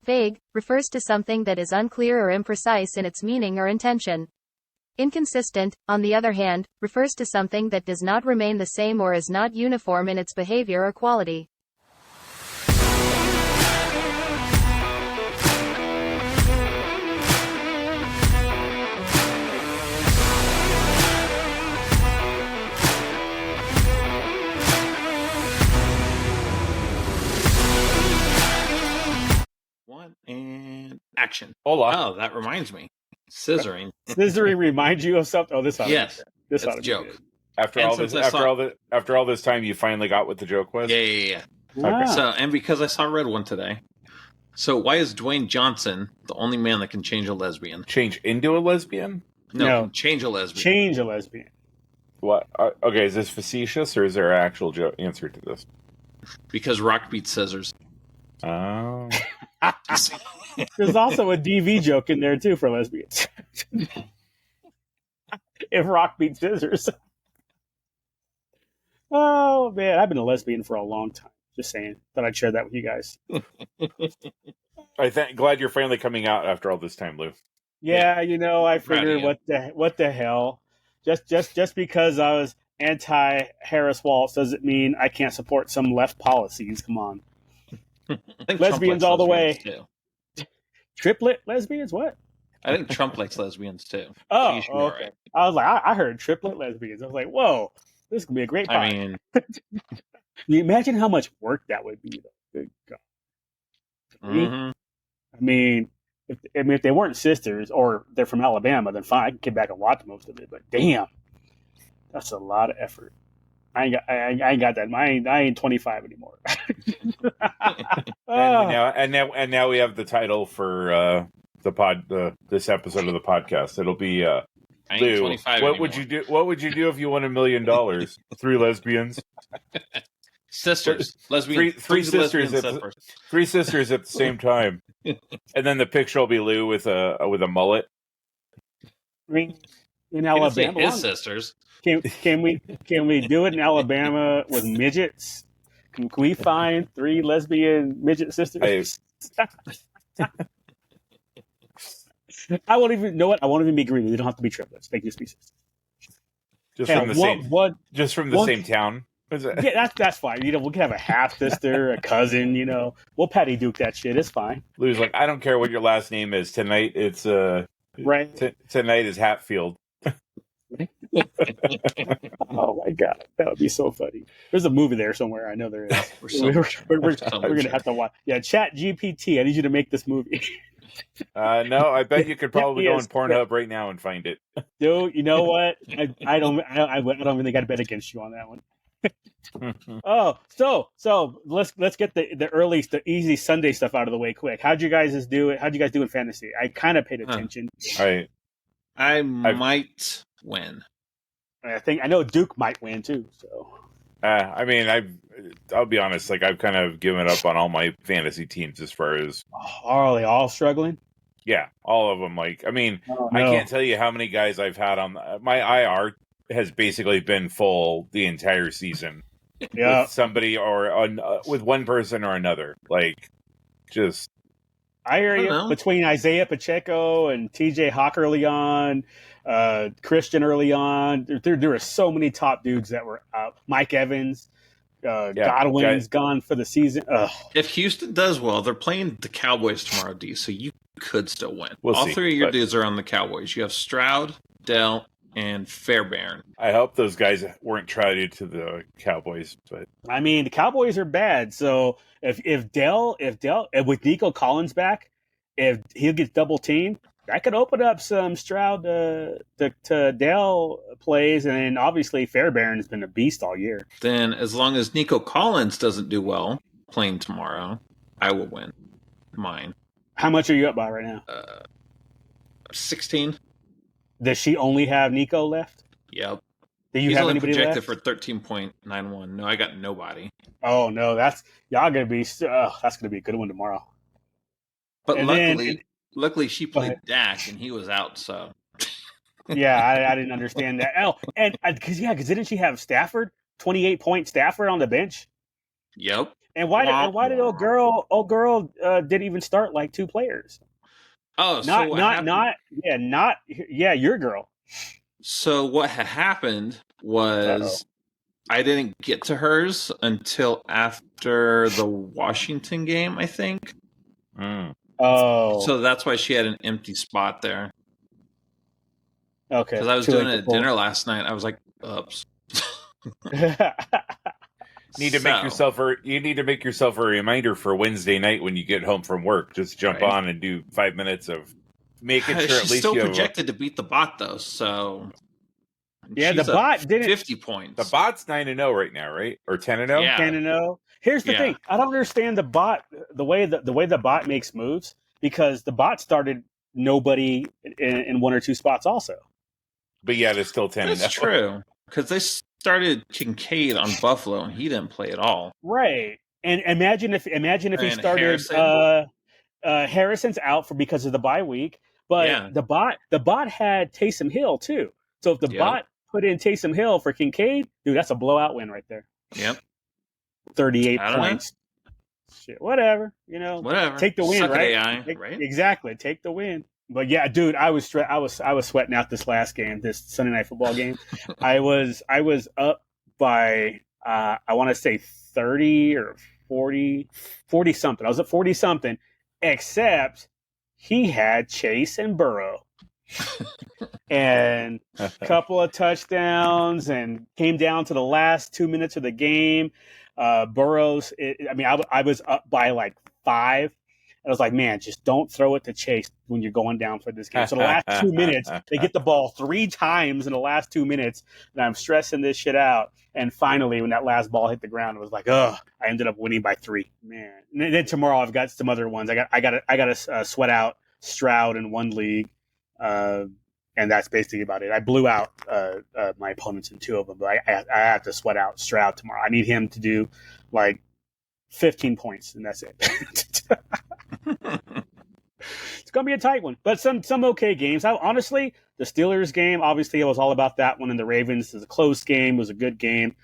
Vague refers to something that is unclear or imprecise in its meaning or intention. Inconsistent, on the other hand, refers to something that does not remain the same or is not uniform in its behavior or quality. One and action. Hola. Oh, that reminds me. Scissoring. Scissoring reminds you of something? Oh, this ought to Yes. be good. This That's ought to a be joke. good. After all this time, you finally got what the joke was. Yeah. Wow. So, and because I saw Red One today. So, why is Dwayne Johnson the only man that can change a lesbian? Change into a lesbian? No. Can change a lesbian. Change a lesbian. What? Okay, is this facetious or is there an actual answer to this? Because rock beats scissors. Oh. There's also a DV joke in there, too, for lesbians. If rock beats scissors. Oh, man. I've been a lesbian for a long time. Just saying. Thought I'd share that with you guys. Glad you're finally coming out after all this time, Lou. Yeah, I figured what the hell. Just because I was anti-Harris Waltz doesn't mean I can't support some left policies. Come on. Lesbians all the way. Too. Triplet lesbians? What? I think Trump likes lesbians too. Oh, okay. Right. I was like, I heard triplet lesbians. I was like, whoa, this is gonna be a great. I mean, can you imagine how much work that would be? Though? Good God. Mm-hmm. I mean, if they weren't sisters or they're from Alabama, then fine, I can get back and watch most of it. But damn, that's a lot of effort. I ain't got that. I ain't 25 anymore. and now we have the title for this episode of the podcast. It'll be Lou, what would you do? What would you do if you won $1 million? 3 lesbians, sisters, lesbians, three sisters, three sisters at the same time, and then the picture will be Lou with a mullet. I mean, in Alabama, his sisters. Can we do it in Alabama with midgets? Can we find 3 lesbian midget sisters? I won't even know what. I won't even be greedy. They don't have to be triplets. They can just be sisters. Just from the same town. Yeah, that's fine. We can have a half sister, a cousin. We'll Patty Duke that shit. It's fine. Lou's like, I don't care what your last name is. Tonight it's right. Tonight is Hatfield. Oh my God, that would be so funny. There's a movie there somewhere. I know there is. We're gonna have to watch. Yeah, Chat GPT. I need you to make this movie. No, I bet you could probably go on Pornhub right now and find it. Dude, you know what? I don't even think I'd bet against you on that one. Oh, so let's get the easy Sunday stuff out of the way quick. How'd you guys do in fantasy? I kind of paid attention. I might win. I know Duke might win too. So, I mean, I'll be honest. Like, I've kind of given up on all my fantasy teams as far as. Are they all struggling? Yeah, all of them. Like, I mean, I can't tell you how many guys I've had on my IR has basically been full the entire season. Yeah, with somebody or with one person or another. Like, just. I hear you. Between Isaiah Pacheco and TJ Hawk early on, Christian early on, there were so many top dudes that were out. Mike Evans, Godwin's gone for the season. Ugh. If Houston does well, they're playing the Cowboys tomorrow, D, so you could still win. All see, 3 of your dudes are on the Cowboys. You have Stroud, Dell, and Fairbairn. I hope those guys weren't traded to the Cowboys, but I mean the Cowboys are bad. So if Dell with Nico Collins back, if he gets double teamed, that could open up some Stroud to Dell plays, and then obviously Fairbairn has been a beast all year. Then as long as Nico Collins doesn't do well playing tomorrow, I will win mine. How much are you up by right now? 16. Does she only have Nico left? Yep. Do you have anybody left? He's only projected for 13.91. No, I got nobody. Oh no, that's gonna be a good one tomorrow. But luckily she played Dak and he was out. So yeah, I didn't understand that. Oh, and because didn't she have Stafford 28-point Stafford on the bench? Yep. And why did old girl didn't even start like 2 players? Oh, your girl. So what had happened was I didn't get to hers until after the Washington game, I think. Oh. So that's why she had an empty spot there. Okay. Because I was doing it at dinner last night. I was like, oops. You need to make yourself a reminder for Wednesday night when you get home from work. Just jump on and do 5 minutes of making sure at least still projected to beat the bot though, so the bot didn't 50 points. The bot's 9-0 right now, right? Or 10-0? Yeah. 10-0. Here's the thing. I don't understand the bot the way the bot makes moves, because the bot started nobody in 1 or 2 spots also. But yeah, it's still 10-0. That's true. Because they started Kincaid on Buffalo and he didn't play at all. Right. And imagine if he started Harrison's out because of the bye week, but the bot had Taysom Hill too. So if the bot put in Taysom Hill for Kincaid, dude, that's a blowout win right there. Yep. 38 points. Shit, whatever. Whatever. Take the win, Suck right? AI, right? Exactly. Take the win. But yeah, dude, I was sweating out this last game, this Sunday Night Football game. I was up by I want to say 30 or 40 something. I was at 40 something, except he had Chase and Burrow. And a couple of touchdowns, and came down to the last 2 minutes of the game. Burrows, I was up by like 5. I was like, man, just don't throw it to Chase when you're going down for this game. So the last 2 minutes, they get the ball 3 times in the last 2 minutes, and I'm stressing this shit out. And finally, when that last ball hit the ground, it was like, I ended up winning by 3. Man. And then tomorrow I've got some other ones. I got to sweat out Stroud in one league, and that's basically about it. I blew out my opponents in 2 of them, but I have to sweat out Stroud tomorrow. I need him to do like 15 points, and that's it. It's gonna be a tight one, but some okay games. Honestly, the Steelers game, obviously, it was all about that one, and the Ravens. It was a close game. It was a good game.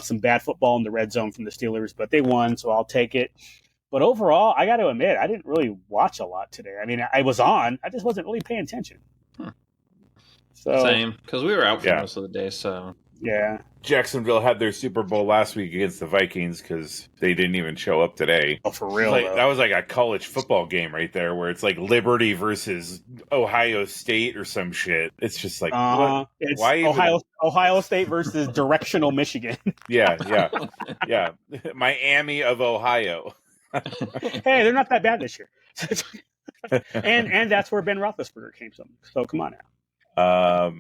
Some bad football in the red zone from the Steelers, but they won, so I'll take it. But overall, I got to admit, I didn't really watch a lot today. I mean, I was on. I just wasn't really paying attention. So, same, because we were out for most of the day, so... Yeah. Jacksonville had their Super Bowl last week against the Vikings because they didn't even show up today. Oh, for real? That was like a college football game right there, where it's like Liberty versus Ohio State or some shit. It's just like, what? It's why Ohio State versus directional Michigan. Yeah. Miami of Ohio. Hey, they're not that bad this year. and that's where Ben Roethlisberger came from. So come on now.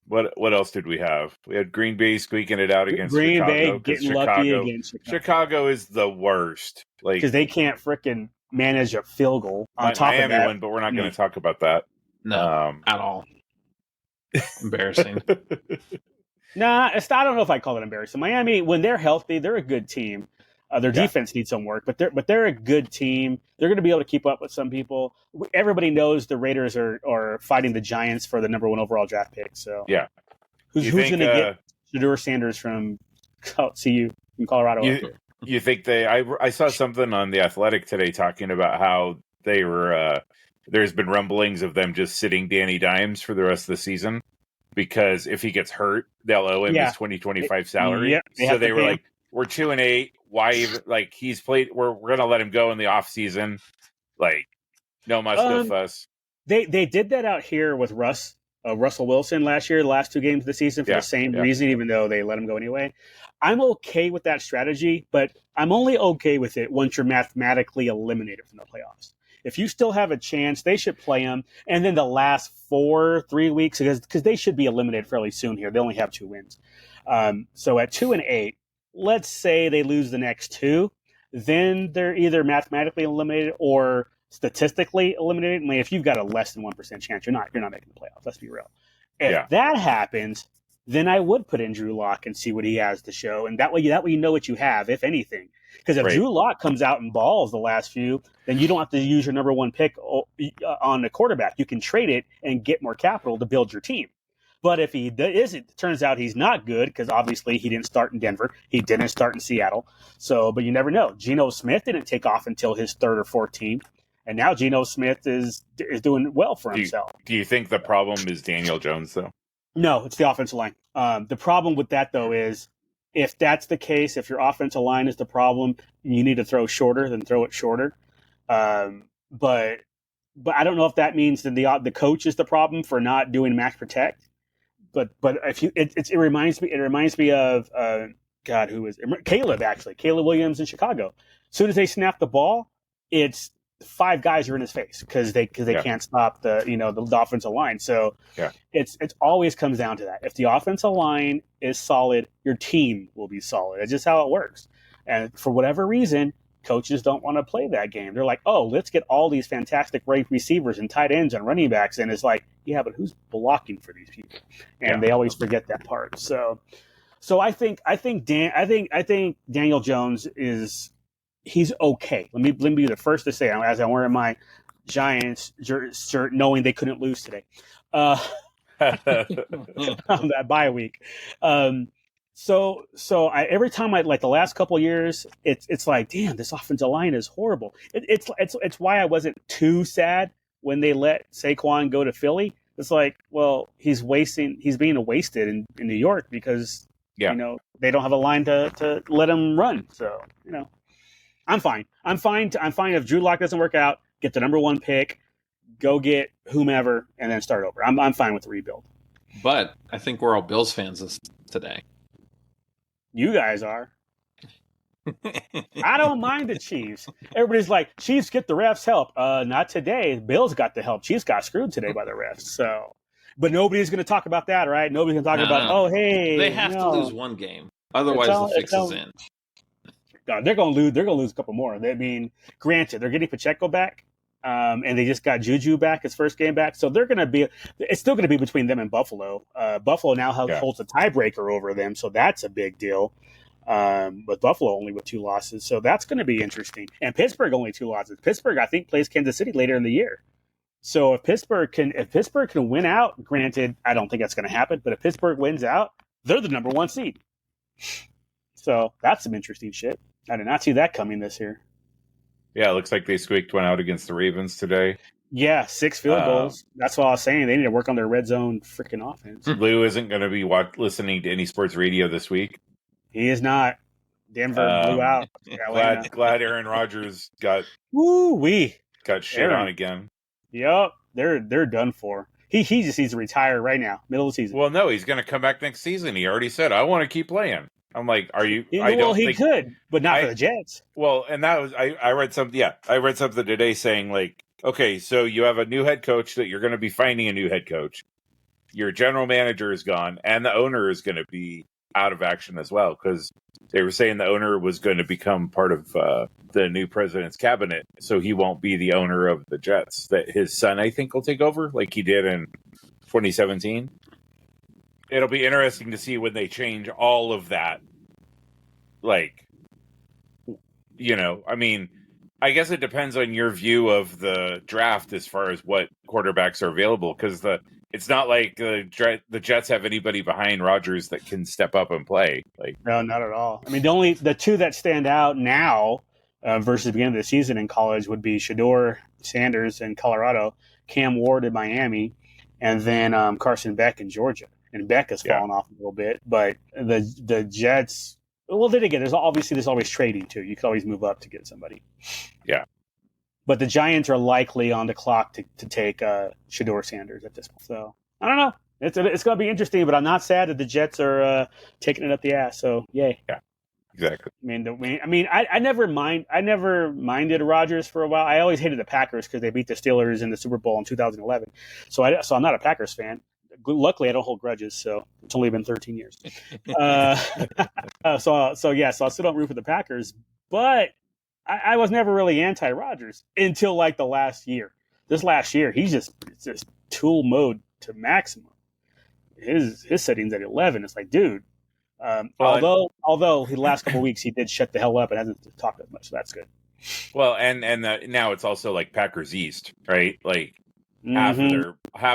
What else did we have? We had Green Bay squeaking it out against Green Chicago. Bay getting lucky against Chicago. Chicago is the worst. Because they can't frickin' manage a field goal on top Miami of that. won, but we're not going to talk about that. No, at all. Embarrassing. I don't know if I call it embarrassing. Miami, when they're healthy, they're a good team. Their defense needs some work, but they're a good team. They're going to be able to keep up with some people. Everybody knows the Raiders are fighting the Giants for the number 1 overall draft pick. So who's going to get Shedeur Sanders from CU in Colorado? You think I saw something on The Athletic today talking about how they were. There's been rumblings of them just sitting Danny Dimes for the rest of the season because if he gets hurt, they'll owe him his 2025 salary. So they were like, we're 2-8. Why even he's played? We're gonna let him go in the off season. No fuss. They did that out here with Russell Wilson last year, the last 2 games of the season for the same reason, even though they let him go anyway. I'm okay with that strategy, but I'm only okay with it once you're mathematically eliminated from the playoffs. If you still have a chance, they should play him, and then the last 3 weeks because they should be eliminated fairly soon here. They only have 2 wins, so at 2-8. Let's say they lose the next 2, then they're either mathematically eliminated or statistically eliminated. I mean, if you've got a less than 1% chance, you're not making the playoffs. Let's be real. If that happens, then I would put in Drew Lock and see what he has to show, and that way you know what you have, if anything. Because if Drew Lock comes out and balls the last few, then you don't have to use your number 1 pick on the quarterback. You can trade it and get more capital to build your team. But if he isn't, it turns out he's not good because obviously he didn't start in Denver. He didn't start in Seattle. So, but you never know. Geno Smith didn't take off until his third or fourth team. And now Geno Smith is doing well for himself. Do you think the problem is Daniel Jones, though? No, it's the offensive line. The problem with that, though, is if that's the case, if your offensive line is the problem, you need to throw shorter, then throw it shorter. But I don't know if that means that the coach is the problem for not doing max protect. But if you, it reminds me of God, who is it? Caleb Williams in Chicago. As soon as they snap the ball, it's 5 guys are in his face because they can't stop the offensive line. So it's always comes down to that. If the offensive line is solid, your team will be solid. That's just how it works. And for whatever reason, coaches don't want to play that game. They're like, oh, let's get all these fantastic great receivers and tight ends and running backs. And it's like, yeah, but who's blocking for these people? And they always forget that part. So I think Daniel Jones he's okay. Let me be the first to say, as I'm wearing my Giants shirt, knowing they couldn't lose today on that bye week. So every time like the last couple of years, it's like, damn, this offensive line is horrible. It's why I wasn't too sad when they let Saquon go to Philly. It's like, well, he's being wasted in New York because they don't have a line to let him run. So I'm fine. I'm fine if Drew Lock doesn't work out, get the number 1 pick, go get whomever, and then start over. I'm fine with the rebuild. But I think we're all Bills fans today. You guys are. I don't mind the Chiefs. Everybody's like, Chiefs get the refs help. Not today. Bills got the help. Chiefs got screwed today by the refs. So, but nobody's going to talk about that, right? Nobody's going to talk about, oh, hey. They have to lose one game. Otherwise, the fix is in. God, they're going to lose. They're going to lose a couple more. I mean, granted, they're getting Pacheco back. And they just got Juju back, his first game back. So they're going to be – it's still going to be between them and Buffalo. Buffalo now holds a tiebreaker over them, so that's a big deal. But Buffalo only with 2 losses, so that's going to be interesting. And Pittsburgh only 2 losses. Pittsburgh, I think, plays Kansas City later in the year. So if Pittsburgh can win out, granted, I don't think that's going to happen, but if Pittsburgh wins out, they're the number 1 seed. So that's some interesting shit. I did not see that coming this year. Yeah, it looks like they squeaked one out against the Ravens today. Yeah, 6 field goals. That's what I was saying. They need to work on their red zone freaking offense. Lou isn't going to be listening to any sports radio this week. He is not. Denver blew out. Glad Aaron Rodgers got shit on again. Yep, they're done for. He just needs to retire right now, middle of the season. Well, no, he's going to come back next season. He already said, "I want to keep playing." I'm like, are you? He could, but not for the Jets. Well, and that was I read something. Yeah, I read something today saying like, okay, so you have a new head coach that you're going to be finding a new head coach. Your general manager is gone, and the owner is going to be out of action as well because they were saying the owner was going to become part of the new president's cabinet, so he won't be the owner of the Jets. That his son, I think, will take over like he did in 2017. It'll be interesting to see when they change all of that. Like, I mean, I guess it depends on your view of the draft as far as what quarterbacks are available. Because it's not like the Jets have anybody behind Rodgers that can step up and play. Like, no, not at all. I mean, the 2 that stand out now versus the beginning of the season in college would be Shedeur Sanders in Colorado, Cam Ward in Miami, and then Carson Beck in Georgia. And Beck has fallen off a little bit, but the Jets. Well, then again, there's always trading too. You could always move up to get somebody. Yeah, but the Giants are likely on the clock to take Shedeur Sanders at this point. So I don't know. It's going to be interesting, but I'm not sad that the Jets are taking it up the ass. So yay. Yeah, exactly. I never minded Rodgers for a while. I always hated the Packers because they beat the Steelers in the Super Bowl in 2011. So I'm not a Packers fan. Luckily, I don't hold grudges, so it's only been 13 years. So I still don't root for the Packers, but I was never really anti-Rodgers until like the last year. This last year, he's just tool mode to maximum. His settings at 11. It's like, dude. Although the last couple of weeks he did shut the hell up and hasn't talked that much, so that's good. Well, and now it's also like Packers East, right? Like half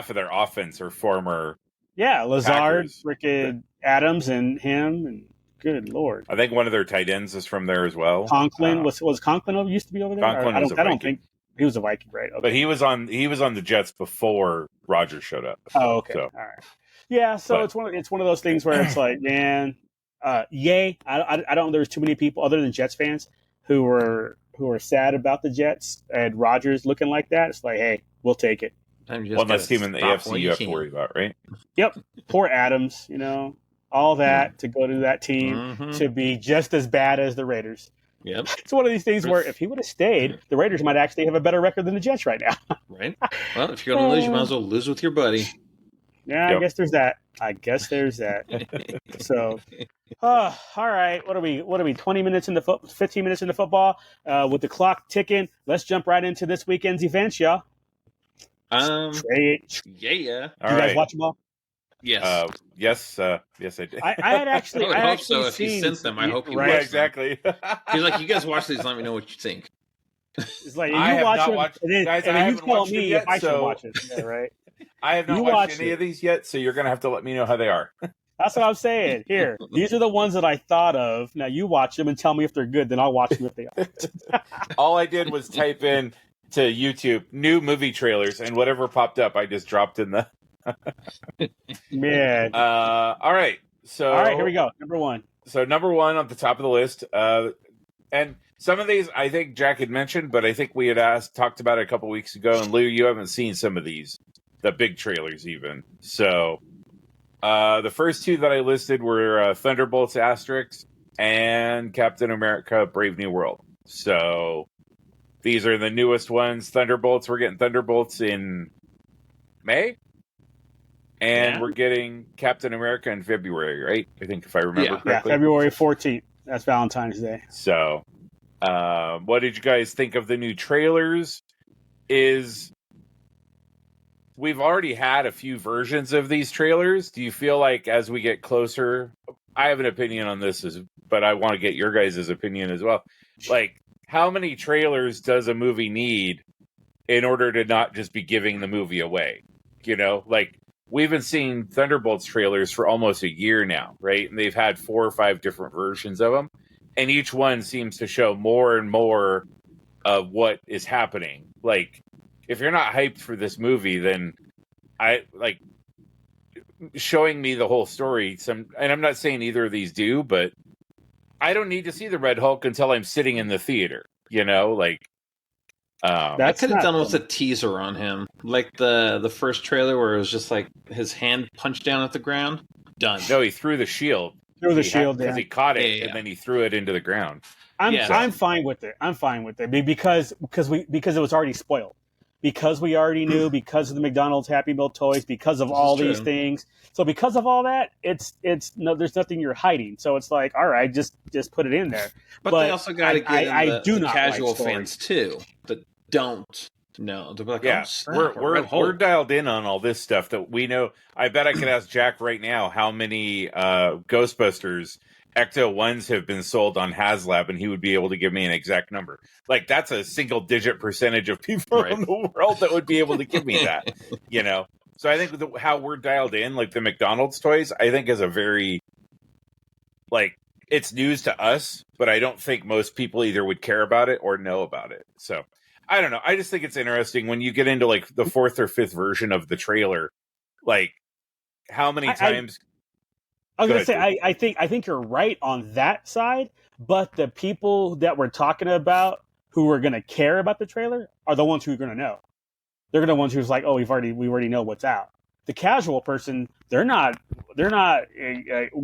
of their offense are former Yeah, Lazard, Packers. frickin' Adams, and him, and good lord, I think one of their tight ends is from there as well. Conklin was Conklin used to be over there. Conklin was a I don't Viking. think he was a Viking, right? Okay. But he was on the Jets before Rodgers showed up. Oh, okay. So, All right. Yeah, so but- it's one of those things where it's like, man, yay. I don't. There's too many people other than Jets fans who were sad about the Jets and Rodgers looking like that. It's like, hey, we'll take it. one less team in the AFC you have to worry about, right? Yep. Poor Adams, all that to go to that team to be just as bad as the Raiders. Yep. It's one of these things where if he would have stayed, the Raiders might actually have a better record than the Jets right now. Right. Well, if you're going to lose, you might as well lose with your buddy. Yeah, Yep. I guess there's that. So, all right. What are we? 20 minutes into 15 minutes into football, with the clock ticking. Let's jump right into this weekend's events, y'all. Yeah. You All guys right. watch them all? Yes. Yes, I did. I had actually. I would I hope actually so. If he seen- sent them, I hope he right. Yeah, watched them. exactly. He's like, you guys watch these. Let me know what you think. It's like I you have watch not them, watched- and then, guys, and I then you haven't tell watched it me yet, if I should so- watch it. Yeah, right. I have not You watched watched any it. of these yet, so you're going to have to let me know how they are. That's what I'm saying. Here, these are the ones that I thought of. Now you watch them and tell me if they're good. Then I'll watch them if they are. All I did was type in to YouTube new movie trailers, and whatever popped up, I just dropped in the. Man. All right. So All right, here we go. Number one. So number one on the top of the list, and some of these I think Jack had mentioned, but I think we had talked about it a couple weeks ago. And Lou, you haven't seen some of these, the big trailers even. So the first two that I listed were Thunderbolts Asterix and Captain America: Brave New World. So these are the newest ones. Thunderbolts. We're getting Thunderbolts in May. And we're getting Captain America in February, right? I think if I remember Yeah. Yeah, correctly. February 14th. That's Valentine's Day. So, what did you guys think of the new trailers? We've already had a few versions of these trailers. Do you feel like as we get closer, I have an opinion on this, but I want to get your guys' opinion as well. Like, how many trailers does a movie need in order to not just be giving the movie away? Like, we've been seeing Thunderbolts trailers for almost a year now, right? And they've had 4 or 5 different versions of them. And each one seems to show more and more of what is happening. Like, if you're not hyped for this movie, then showing me the whole story. And I'm not saying either of these do, but I don't need to see the Red Hulk until I'm sitting in the theater, I That's could have not done with a teaser on him, like the first trailer where it was just like his hand punched down at the ground. Done. No, he threw the shield. through the shield. Because Yeah. he caught it Yeah. and then he threw it into the ground. I'm fine with it. I'm fine with it because it was already spoiled. Because we already knew, because of the McDonald's Happy Meal toys, because of This all is these true. things. So because of all that, it's no, there's nothing you're hiding. So it's like, all right, just put it in there. But But they also got to get I in do the not casual like stories. fans too that don't know. They'll be like, Yeah, oh, snap, we're a Red Hulk. we're dialed in on all this stuff that we know. I bet I could ask Jack right now how many Ghostbusters Ecto ones have been sold on HasLab, and he would be able to give me an exact number. Like, that's a single-digit percentage of people Right. in the world that would be able to give me that. So I think how we're dialed in, like the McDonald's toys, I think is a very it's news to us, but I don't think most people either would care about it or know about it. So I don't know. I just think it's interesting when you get into like the 4th or 5th version of the trailer. Like, how many times? I was Go gonna say, ahead. I think you're right on that side, but the people that we're talking about who are gonna care about the trailer are the ones who are gonna know. They're gonna the ones who's like, oh, we already know what's out. The casual person, they're not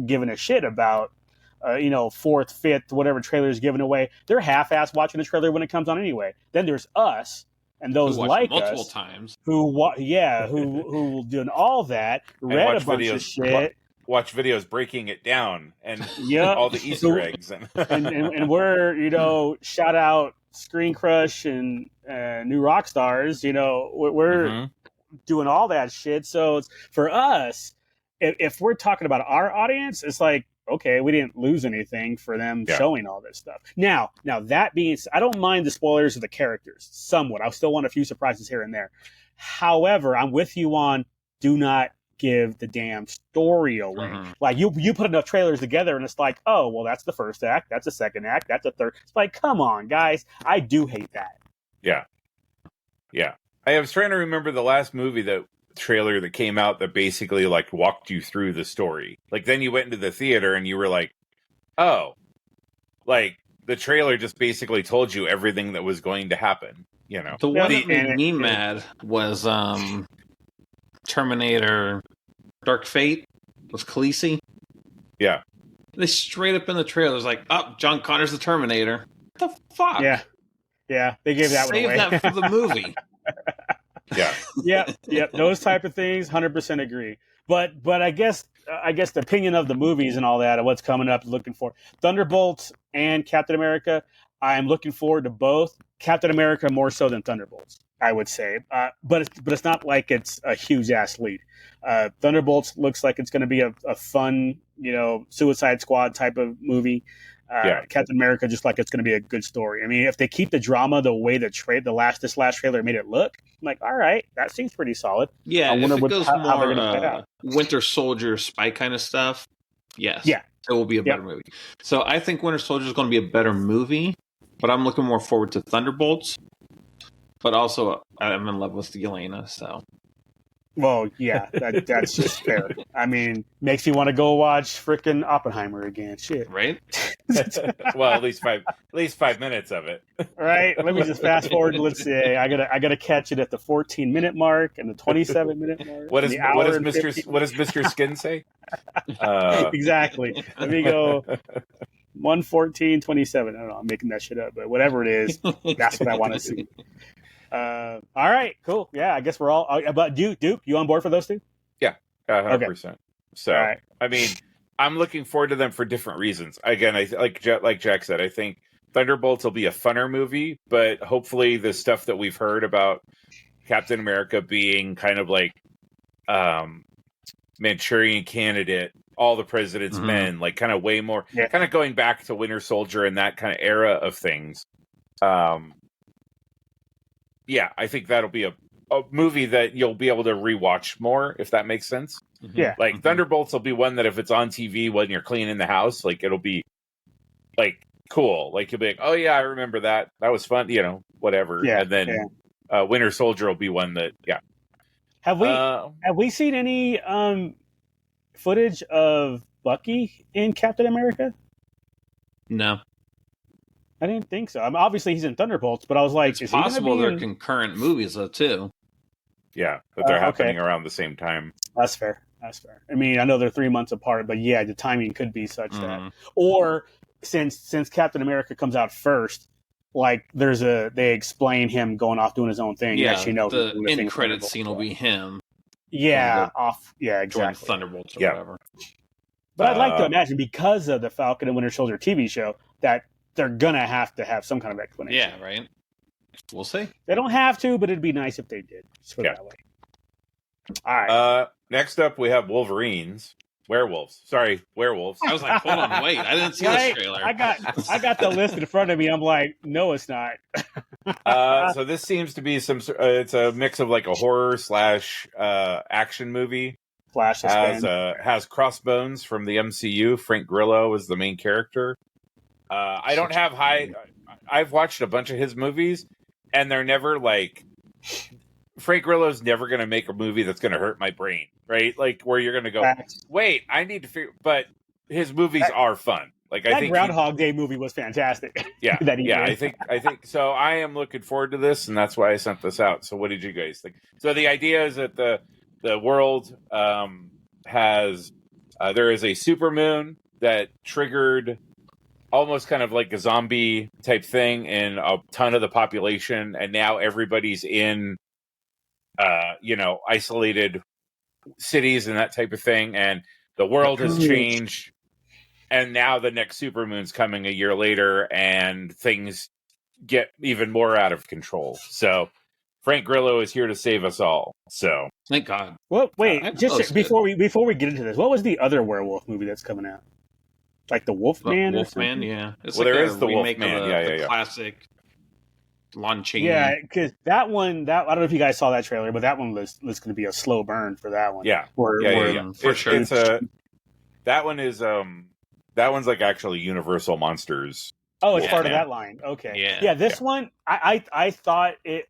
giving a shit about 4th, 5th, whatever trailer is given away. They're half-ass watching the trailer when it comes on anyway. Then there's us and those Who watched like multiple us times. who doing all that, read a watch bunch of videos. shit. Watch videos breaking it down and Yeah, all the Easter eggs. and we're shout out Screen Crush and New Rock Stars. We're Mhm. doing all that shit. So it's, for us, if we're talking about our audience, it's like, okay, we didn't lose anything for them showing all this stuff. Now that being said, I don't mind the spoilers of the characters somewhat. I still want a few surprises here and there. However, I'm with you on do not give the damn story away. Mhm. Like you put enough trailers together, and it's like, oh, well, that's the first act, that's the second act, that's the third. It's like, come on, guys, I do hate that. Yeah. I was trying to remember the last movie trailer that came out that basically like walked you through the story. Like then you went into the theater and you were like, oh, like the trailer just basically told you everything that was going to happen. You know, The one that made and me mad was Terminator Dark Fate was Khaleesi. Yeah. They straight up in the trailer was like, oh, John Connor's the Terminator. What the fuck? Yeah, they gave that one Save away. that for the movie. Yeah. Yep. Those type of things, 100% agree. But I guess the opinion of the movies and all that, and what's coming up, looking for Thunderbolts and Captain America. I'm looking forward to both. Captain America more so than Thunderbolts, I would say. But it's not like it's a huge ass lead. Thunderbolts looks like it's going to be a fun, Suicide Squad type of movie. Captain America just like it's going to be a good story. I mean, if they keep the drama the way this last trailer made it look, I'm like, all right, that seems pretty solid. Yeah, I wonder if it goes how they're gonna play it more out. Winter Soldier spy kind of stuff, yes. Yeah. It will be a better movie. So I think Winter Soldier is going to be a better movie, but I'm looking more forward to Thunderbolts. But also, I'm in love with Yelena, so. Well, yeah, that's just fair. I mean, makes me want to go watch frickin' Oppenheimer again. Shit. Right? Well, at least 5 minutes of it. Right? Let me just fast forward. Let's say I gotta catch it at the 14-minute mark and the 27-minute mark. What does Mr. Skin say? Exactly. Let me go 1:14:27. I don't know. I'm making that shit up, but whatever it is, that's what I want to see. All right, cool. Yeah, I guess we're all. But Duke, you on board for those two? Yeah, 100%. Okay. So, right. I mean, I'm looking forward to them for different reasons. Again, like Jack said, I think Thunderbolts will be a funner movie, but hopefully the stuff that we've heard about Captain America being kind of like Manchurian Candidate, All the President's Men, like kind of way more, kind of going back to Winter Soldier and that kind of era of things. Yeah, I think that'll be a movie that you'll be able to rewatch more, if that makes sense. Yeah. Like Thunderbolts will be one that if it's on TV when you're cleaning the house, like it'll be like cool. Like you'll be like, oh yeah, I remember that. That was fun, whatever. Yeah. And then Winter Soldier will be one that, Have we seen any footage of Bucky in Captain America? No. I didn't think so. I mean, obviously he's in Thunderbolts, but I was like, It's is possible he they're concurrent movies though too. Yeah, that they're happening around the same time. That's fair. I mean, I know they're 3 months apart, but yeah, the timing could be such that. Or since Captain America comes out first, like they explain him going off doing his own thing. Yeah, the end credit scene will be him. Yeah, join exactly. Thunderbolts or whatever. But I'd like to imagine because of the Falcon and Winter Soldier TV show that they're gonna have to have some kind of explanation. Yeah, right. We'll see. They don't have to, but it'd be nice if they did. Just put it that way. All right. Next up, we have Werewolves. I was like, hold on, wait. I didn't see this trailer. I got the list in front of me. I'm like, no, it's not. So this seems to be it's a mix of like a horror / action movie. Flash has Crossbones from the MCU. Frank Grillo is the main character. I don't have I've watched a bunch of his movies, and they're never like Frank Grillo's never going to make a movie that's going to hurt my brain, right? Like where you're going to go, wait, I need to figure. But his movies are fun. Like I think Groundhog Day movie was fantastic. Yeah, I think so. I am looking forward to this, and that's why I sent this out. So, what did you guys think? So, the idea is that the world has there is a supermoon that triggered almost kind of like a zombie type thing in a ton of the population, and now everybody's in isolated cities and that type of thing, and the world has changed, and now the next supermoon's coming a year later, and things get even more out of control. So Frank Grillo is here to save us all. So thank God. Well, wait, just before we get into this, what was the other werewolf movie that's coming out? Like the Wolfman? Wolfman, yeah. It's there is the Wolfman. The classic Lon Chaney. Yeah, because that one, I don't know if you guys saw that trailer, but that one was going to be a slow burn for that one. Yeah, For sure. It's that one is that one's like actually Universal Monsters. Oh, it's part of that line. Okay. Yeah. This one, I thought it.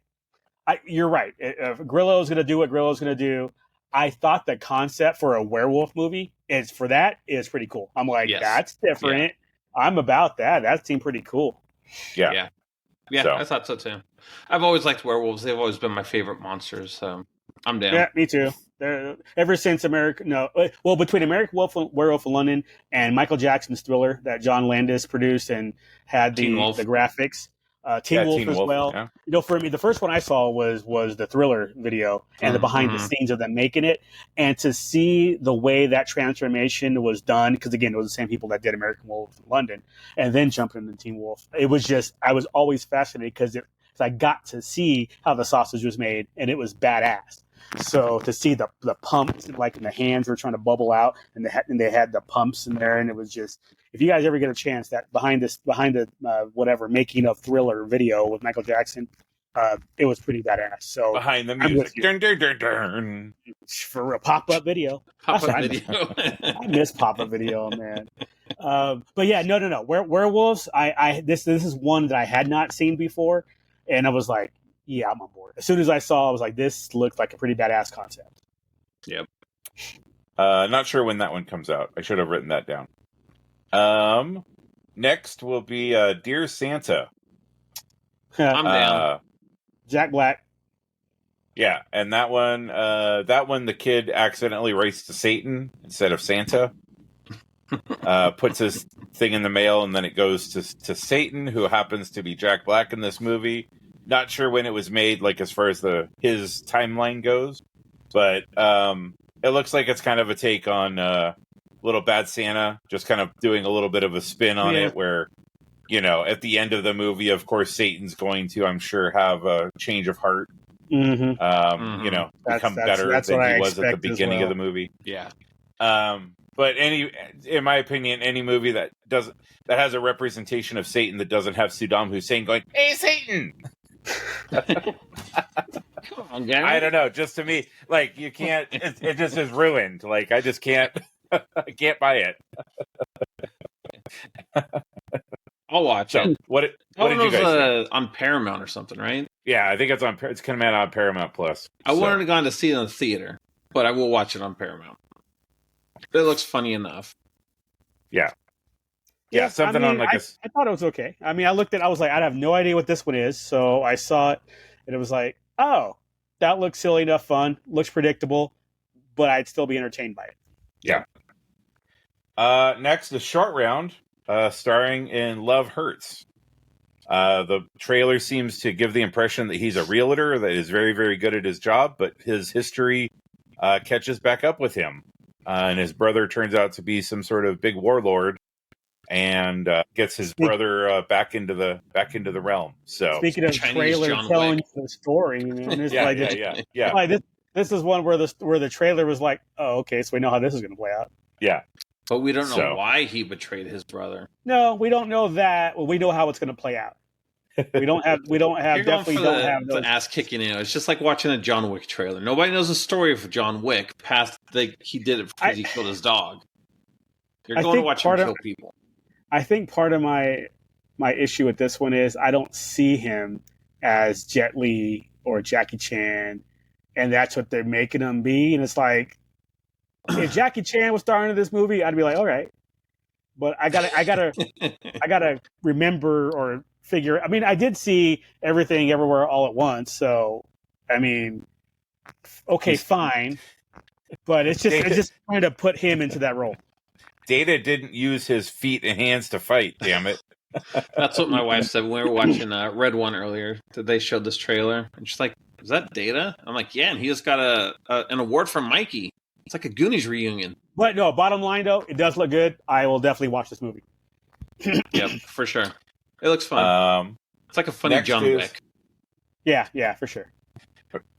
You're right. If Grillo's going to do what Grillo's going to do, I thought the concept for a werewolf movie is pretty cool. I'm like, that's different. Yeah. I'm about that. That seemed pretty cool. Yeah. So. I thought so too. I've always liked werewolves. They've always been my favorite monsters. So I'm down. Yeah, me too. Ever since between American Werewolf in London and Michael Jackson's Thriller that John Landis produced and had the graphics. Teen Wolf as well. Yeah. You know, for me, the first one I saw was the Thriller video and the behind the scenes of them making it, and to see the way that transformation was done, because again, it was the same people that did American Wolf in London, and then jumped into Teen Wolf. It was just, I was always fascinated because I got to see how the sausage was made, and it was badass. So to see the pumps, like in the hands were trying to bubble out, and they had the pumps in there, and it was just, if you guys ever get a chance, that behind the making of Thriller video with Michael Jackson, it was pretty badass. So behind the music, dun, dun, dun, dun. For a pop-up video. Video. I miss pop-up video, man. But yeah, no. Werewolves. This is one that I had not seen before, and I was like, yeah, I'm on board. As soon as I saw, I was like, this looked like a pretty badass concept. Yep. Not sure when that one comes out. I should have written that down. Next will be Dear Santa. I'm down. Jack Black. Yeah, and that one the kid accidentally writes to Satan instead of Santa. Puts his thing in the mail, and then it goes to Satan, who happens to be Jack Black in this movie. Not sure when it was made, like as far as his timeline goes, but it looks like it's kind of a take on Little Bad Santa, just kind of doing a little bit of a spin on it, where, you know, at the end of the movie, of course, Satan's going to, I'm sure, have a change of heart. Mm-hmm. You know, become better than he was at the beginning of the movie. Yeah. But in my opinion, any movie that has a representation of Satan that doesn't have Saddam Hussein going, "Hey, Satan." Come on, guys. I don't know. Just to me, like, you can't. It just is ruined. Like, I just can't. I can't buy it. I'll watch it. What did you guys think? On Paramount or something, right? Yeah, I think it's coming out on Paramount Plus. I wanted to go on to see it in the theater, but I will watch it on Paramount. It looks funny enough. Yeah. Yeah, something on like I thought it was okay. I mean, I was like, I have no idea what this one is. So I saw it, and it was like, oh, that looks silly enough fun. Looks predictable, but I'd still be entertained by it. Yeah. Next, the short round, starring in Love Hurts. The trailer seems to give the impression that he's a realtor that is very, very good at his job, but his history catches back up with him. And his brother turns out to be some sort of big warlord, and gets his brother back into the realm. So speaking of trailer telling the story, man, yeah. This is one where the trailer was like, oh, okay, so we know how this is going to play out. Yeah, but we don't know why he betrayed his brother. No, we don't know that. Well, we know how it's going to play out. We don't have the ass kicking. You know, it's just like watching a John Wick trailer. Nobody knows the story of John Wick past he did it because he killed his dog. You're going to watch him kill people. I think part of my issue with this one is I don't see him as Jet Li or Jackie Chan, and that's what they're making him be. And it's like, if Jackie Chan was starring in this movie, I'd be like, all right. But I gotta remember or figure. I mean, I did see Everything Everywhere All at Once, so I mean, okay, fine. But it's just trying to put him into that role. Data didn't use his feet and hands to fight, damn it. That's what my wife said when we were watching Red One earlier. They showed this trailer, and she's like, is that Data? I'm like, yeah, and he just got an award from Mikey. It's like a Goonies reunion. But no, bottom line, though, it does look good. I will definitely watch this movie. Yep, for sure. It looks fun. It's like a funny John Wick. Yeah, for sure.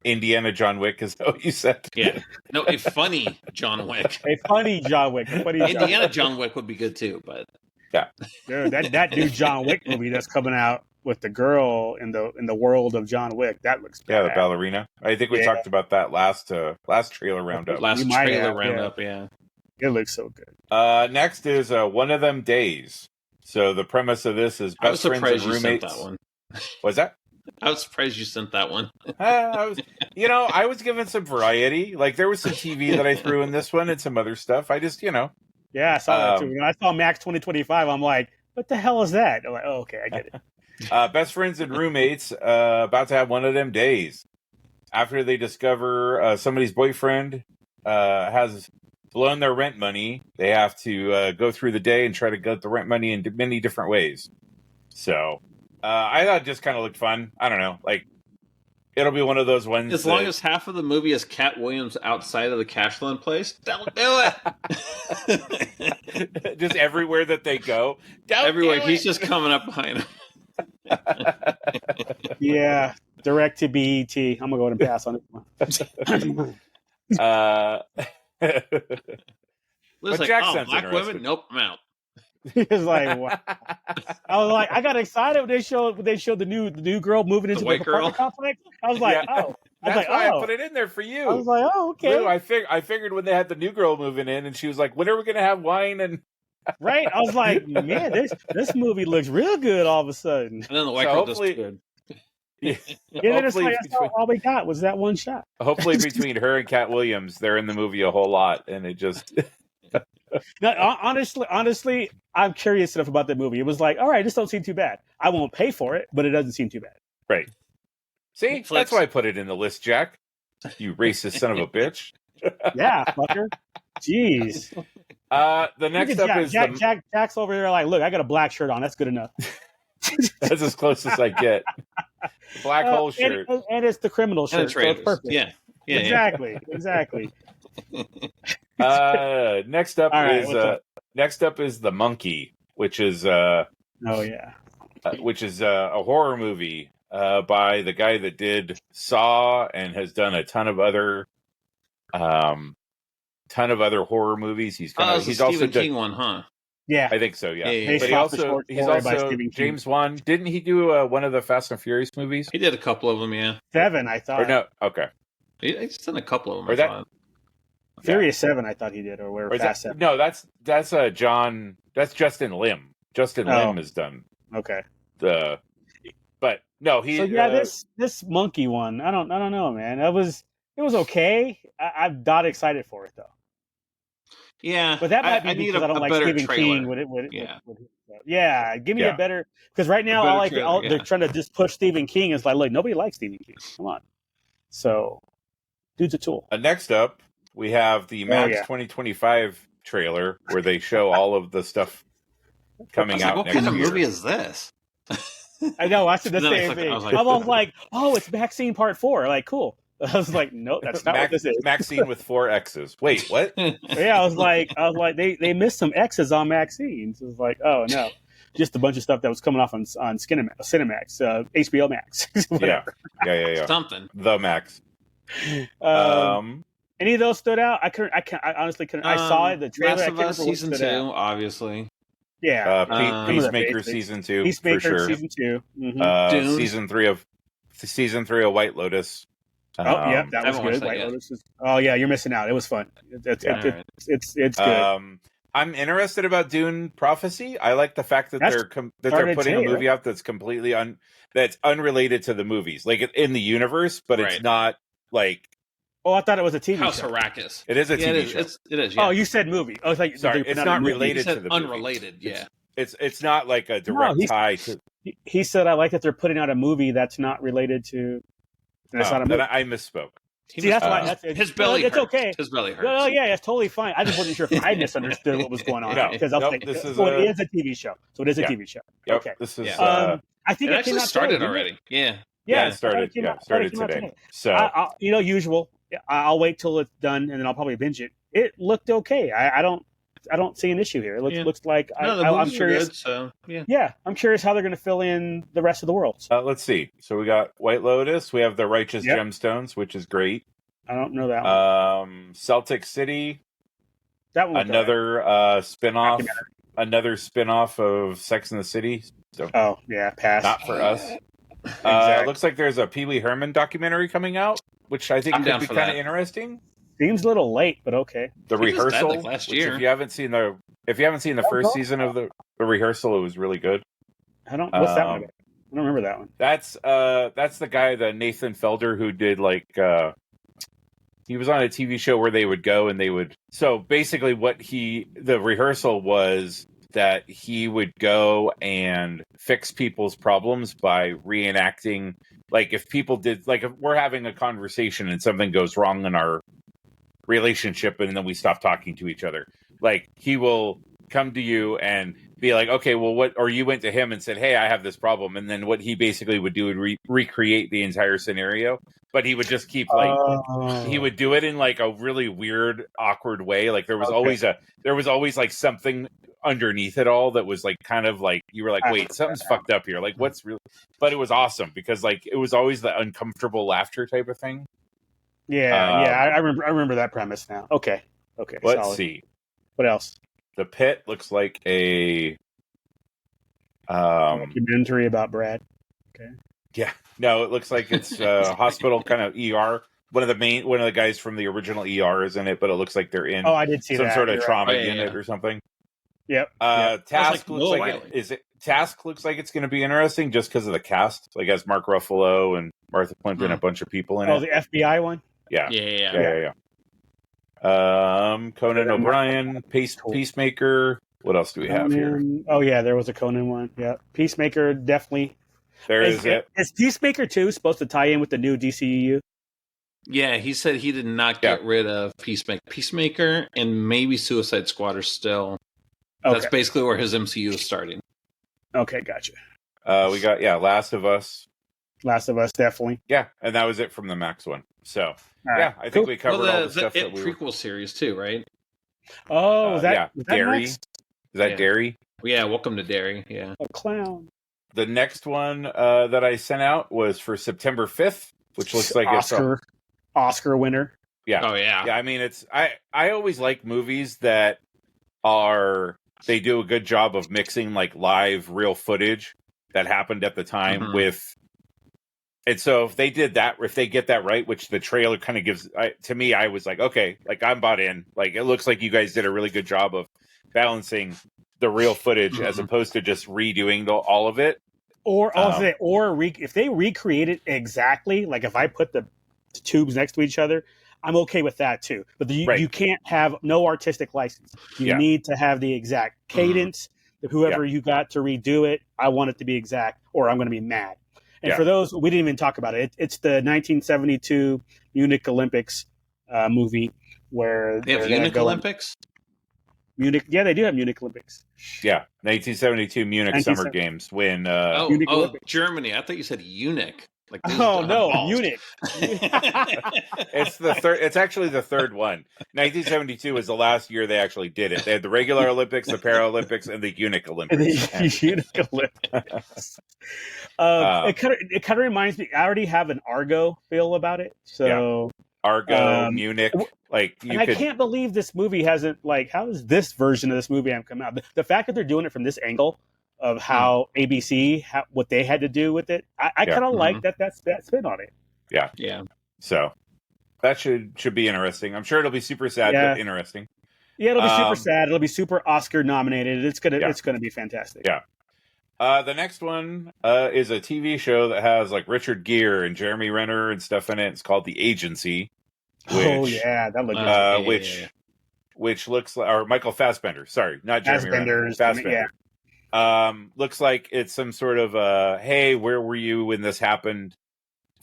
Indiana John Wick, is that what you said? Yeah. No, a funny John Wick. A funny John Wick. Indiana John Wick would be good too, but yeah. Dude, that new John Wick movie that's coming out, with the girl in the world of John Wick. That looks bad. Yeah, the ballerina. I think we talked about that last trailer roundup. Yeah. It looks so good. Next is One of Them Days. So the premise of this is best friends and roommates. That one. What's that? I was surprised you sent that one. I was given some variety. Like there was some TV that I threw in this one and some other stuff. I just, Yeah, I saw that too. When I saw Max 2025, I'm like, what the hell is that? I'm like, oh, okay, I get it. Best friends and roommates about to have one of them days. After they discover somebody's boyfriend has blown their rent money, they have to go through the day and try to get the rent money in many different ways. So I thought it just kind of looked fun. I don't know. Like, it'll be one of those ones. As long as half of the movie is Cat Williams outside of the cash loan place, don't do it. Just everywhere that they go. Everywhere. He's just coming up behind him. Yeah. Direct to BET. I'm going to go ahead and pass on it. Listen, like, black women? Nope, I'm out. He was like, wow. I was like, I got excited when they showed the new girl moving into the apartment complex. I was like, oh. That's why I put it in there for you. I was like, oh, okay. Lou, I figured when they had the new girl moving in, and she was like, when are we going to have wine? And right. I was like, man, this movie looks real good all of a sudden. And then the white girl does good. Yeah, that's all we got was that one shot. Hopefully between her and Cat Williams, they're in the movie a whole lot, and it just... No, honestly, I'm curious enough about the movie. It was like, all right, this don't seem too bad. I won't pay for it, but it doesn't seem too bad. Right. See? That's why I put it in the list, Jack. You racist son of a bitch. Yeah, fucker. Jeez. The next up is... Jack's over there like, look, I got a black shirt on. That's good enough. That's as close as I get. Black hole shirt. And it's the criminal shirt. So it's perfect. Yeah. Exactly. Next up is The Monkey, which is a horror movie by the guy that did Saw and has done a ton of other horror movies. He's Stephen King one, huh? Yeah, I think so. Yeah. But he's also James Wan. Didn't he do one of the Fast and Furious movies? He did a couple of them. Yeah, 7, I thought. Or no, okay. He's done a couple of them. Furious 7, I thought he did, or Fast 7. No, that's John. That's Justin Lim. Justin Lim is done. Okay. But no, he. So yeah, this monkey one, I don't know, man. It was okay. I'm not excited for it though. Yeah, but that might be because I don't like Stephen King. Give me a better, because right now they're trying to just push Stephen King. It's like, look, nobody likes Stephen King. Come on. So, dude's a tool. Next up, we have the Max 2025 trailer where they show all of the stuff coming out what next year. What kind of movie is this? I know. I said the same thing. I was like, oh, it's Maxine Part 4. Like, cool. I was like, no, that's not what this is. Maxine with 4 X's. Wait, what? Yeah, I was like, they missed some X's on Maxine. So it was like, oh no, just a bunch of stuff that was coming off on Cinemax, HBO Max, whatever. Yeah. Something. The Max. Any of those stood out? I honestly couldn't. I saw it. The trailer. Last of Us season 2, obviously. Yeah. Peacemaker season 2. Peacemaker for sure. season 2. Mm-hmm. Season 3 of White Lotus. That was good. White Lotus you're missing out. It was fun. It's good. I'm interested about Dune Prophecy. I like the fact that they're putting a movie out that's completely that's unrelated to the movies, like in the universe, but it's not like. Oh, I thought it was a TV House show. Arrakis. It is a TV show. It is. Yeah. Oh, you said movie. Oh, sorry, it's not related to the movie. Unrelated. Yeah. It's not like a direct tie to. He said, "I like that they're putting out a movie that's not related to." That's not a movie. I misspoke. See, that's why his belly hurts. It's okay. His belly hurts. Oh yeah, it's totally fine. I just wasn't sure if I misunderstood what was going on because I was thinking, it is a TV show. So it is a TV show. Yep, okay. This is. I think it actually started already. Yeah. It started. Started today. So usual. I'll wait till it's done and then I'll probably binge it. It looked okay. I don't see an issue here. It looks like I'm curious. Good, so, I'm curious how they're going to fill in the rest of the world. Let's see. So we got White Lotus. We have the Righteous Gemstones, which is great. I don't know that one. Celtic City. That one. Another spinoff. Another spinoff of Sex and the City. So, pass. Not for us. Exactly. Looks like there's a Pee Wee Herman documentary coming out, which I think could be kind of interesting. Seems a little late, but okay. The Rehearsal, died, last year. If you haven't seen the first season of the Rehearsal, it was really good. What's that one about? I don't remember that one. That's the guy, the Nathan Felder, who did he was on a TV show where they would go and they would. So basically, the Rehearsal was that he would go and fix people's problems by reenacting. Like if people did, like if we're having a conversation and something goes wrong in our relationship and then we stop talking to each other, like he will come to you and be like, okay, well, or you went to him and said, hey, I have this problem. And then what he basically would do would recreate the entire scenario, but he would just keep he would do it in like a really weird, awkward way. Like there was always like something underneath it all that was like kind of like you were like, wait, something's fucked up here. Like what's really? But it was awesome because like it was always the uncomfortable laughter type of thing. I remember that premise now. Okay. Let's see. What else? The Pit looks like a documentary about Brad. Okay. Yeah. No, it looks like it's a hospital kind of ER. One of the guys from the original ER is in it, but it looks like they're in I did see some that. sort of trauma unit or something. Yep. Task looks like it's going to be interesting just because of the cast. Like has Mark Ruffalo and Martha Plimpton, a bunch of people in it. Oh, the FBI one. Yeah. Conan O'Brien, Peacemaker. What else do we have here? Oh yeah, there was a Conan one. Yeah, Peacemaker definitely. There is it. Is Peacemaker 2 supposed to tie in with the new DCEU? Yeah, he said he did not get rid of Peacemaker, and maybe Suicide Squad are still. Okay. That's basically where his MCU is starting. Okay, gotcha. We got Last of Us. Last of Us, definitely. Yeah, and that was it from the Max one. So I think we covered all the stuff that we prequel series too, right? Oh, was that Derry? Is that Derry? Yeah, Welcome to Derry. Yeah, a clown. The next one that I sent out was for September 5th, which looks like Oscar winner. Yeah. Oh yeah. Yeah. I mean, I always like movies that they do a good job of mixing like live real footage that happened at the time with. And so if they did that, if they get that right, which the trailer kind of gives to me, I was like, okay, like I'm bought in. Like it looks like you guys did a really good job of balancing the real footage as opposed to just redoing all of it. If they recreate it exactly, like if I put the tubes next to each other, I'm okay with that too. But you can't have no artistic license. You need to have the exact cadence. Whoever you got to redo it, I want it to be exact, or I'm going to be mad. And for those, we didn't even talk about it. It's the 1972 Munich Olympics movie where they have Munich Olympics. Munich, they do have Munich Olympics. Yeah, 1972 Munich Summer Games when. Germany. I thought you said eunuch. Like Munich. It's the third. It's actually the third one. 1972 was the last year they actually did it. They had the regular Olympics, the Paralympics, and the Eunuch Olympics. Olympics. It kind of reminds me. I already have an Argo feel about it. So Argo, Munich. I can't believe this movie hasn't how is this version of this movie have come out? The fact that they're doing it from this angle of how ABC, what they had to do with it, I kind of like that spin on it. Yeah. So that should be interesting. I'm sure it'll be super sad, but interesting. Yeah, it'll be super sad. It'll be super Oscar nominated. It's gonna be fantastic. Yeah. The next one is a TV show that has like Richard Gere and Jeremy Renner and stuff in it. It's called The Agency. That looks good. Which looks like, or Michael Fassbender. Sorry, not Jeremy Renner. Fassbender. Looks like it's some sort of hey, where were you when this happened?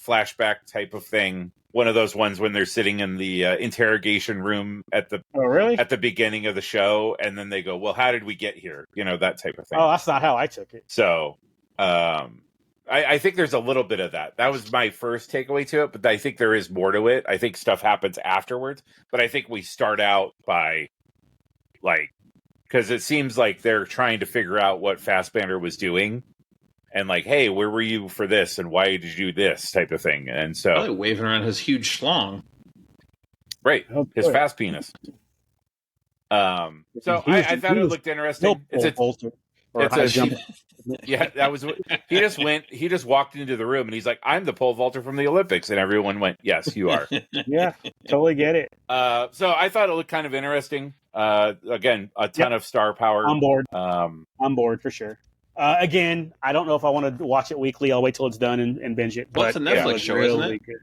Flashback type of thing. One of those ones when they're sitting in the interrogation room at the beginning of the show, and then they go, "Well, how did we get here?" You know, that type of thing. Oh, that's not how I took it. So, I think there's a little bit of that. That was my first takeaway to it, but I think there is more to it. I think stuff happens afterwards, but I think we start out by because it seems like they're trying to figure out what Fassbender was doing. And hey, where were you for this? And why did you do this type of thing? And so probably waving around his huge schlong, right? His fast penis. So I thought it looked interesting. or high jump. Yeah, that was. He just walked into the room and he's like, "I'm the pole vaulter from the Olympics," and everyone went, "Yes, you are." Yeah, totally get it. So I thought it looked kind of interesting. Again, a ton of star power. On board. On board for sure. Again, I don't know if I want to watch it weekly. I'll wait till it's done and binge it. Well, it's a Netflix show, isn't it? Good.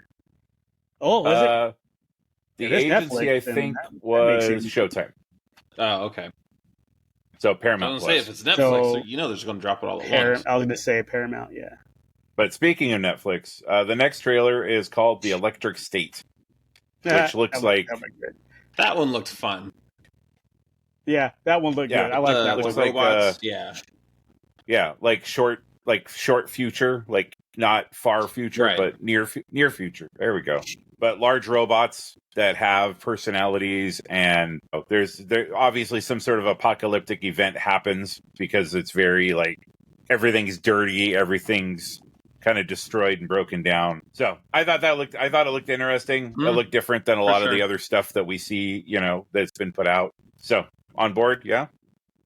Oh, is it? The Agency, Netflix, I think, was Showtime. Oh, okay. So Paramount. I was going to say, if it's Netflix, so you know they're just going to drop it all at once. I was going to say Paramount, yeah. But speaking of Netflix, the next trailer is called The Electric State, which looks like... That one looked fun. Yeah, that one looked good. I like that one. Like robots, yeah, like short future, like not far future, but near future. There we go. But large robots that have personalities, and there's obviously some sort of apocalyptic event happens because it's very like everything's dirty, everything's kind of destroyed and broken down. So I thought it looked interesting. It looked different than a lot of the other stuff that we see, that's been put out. So on board, yeah.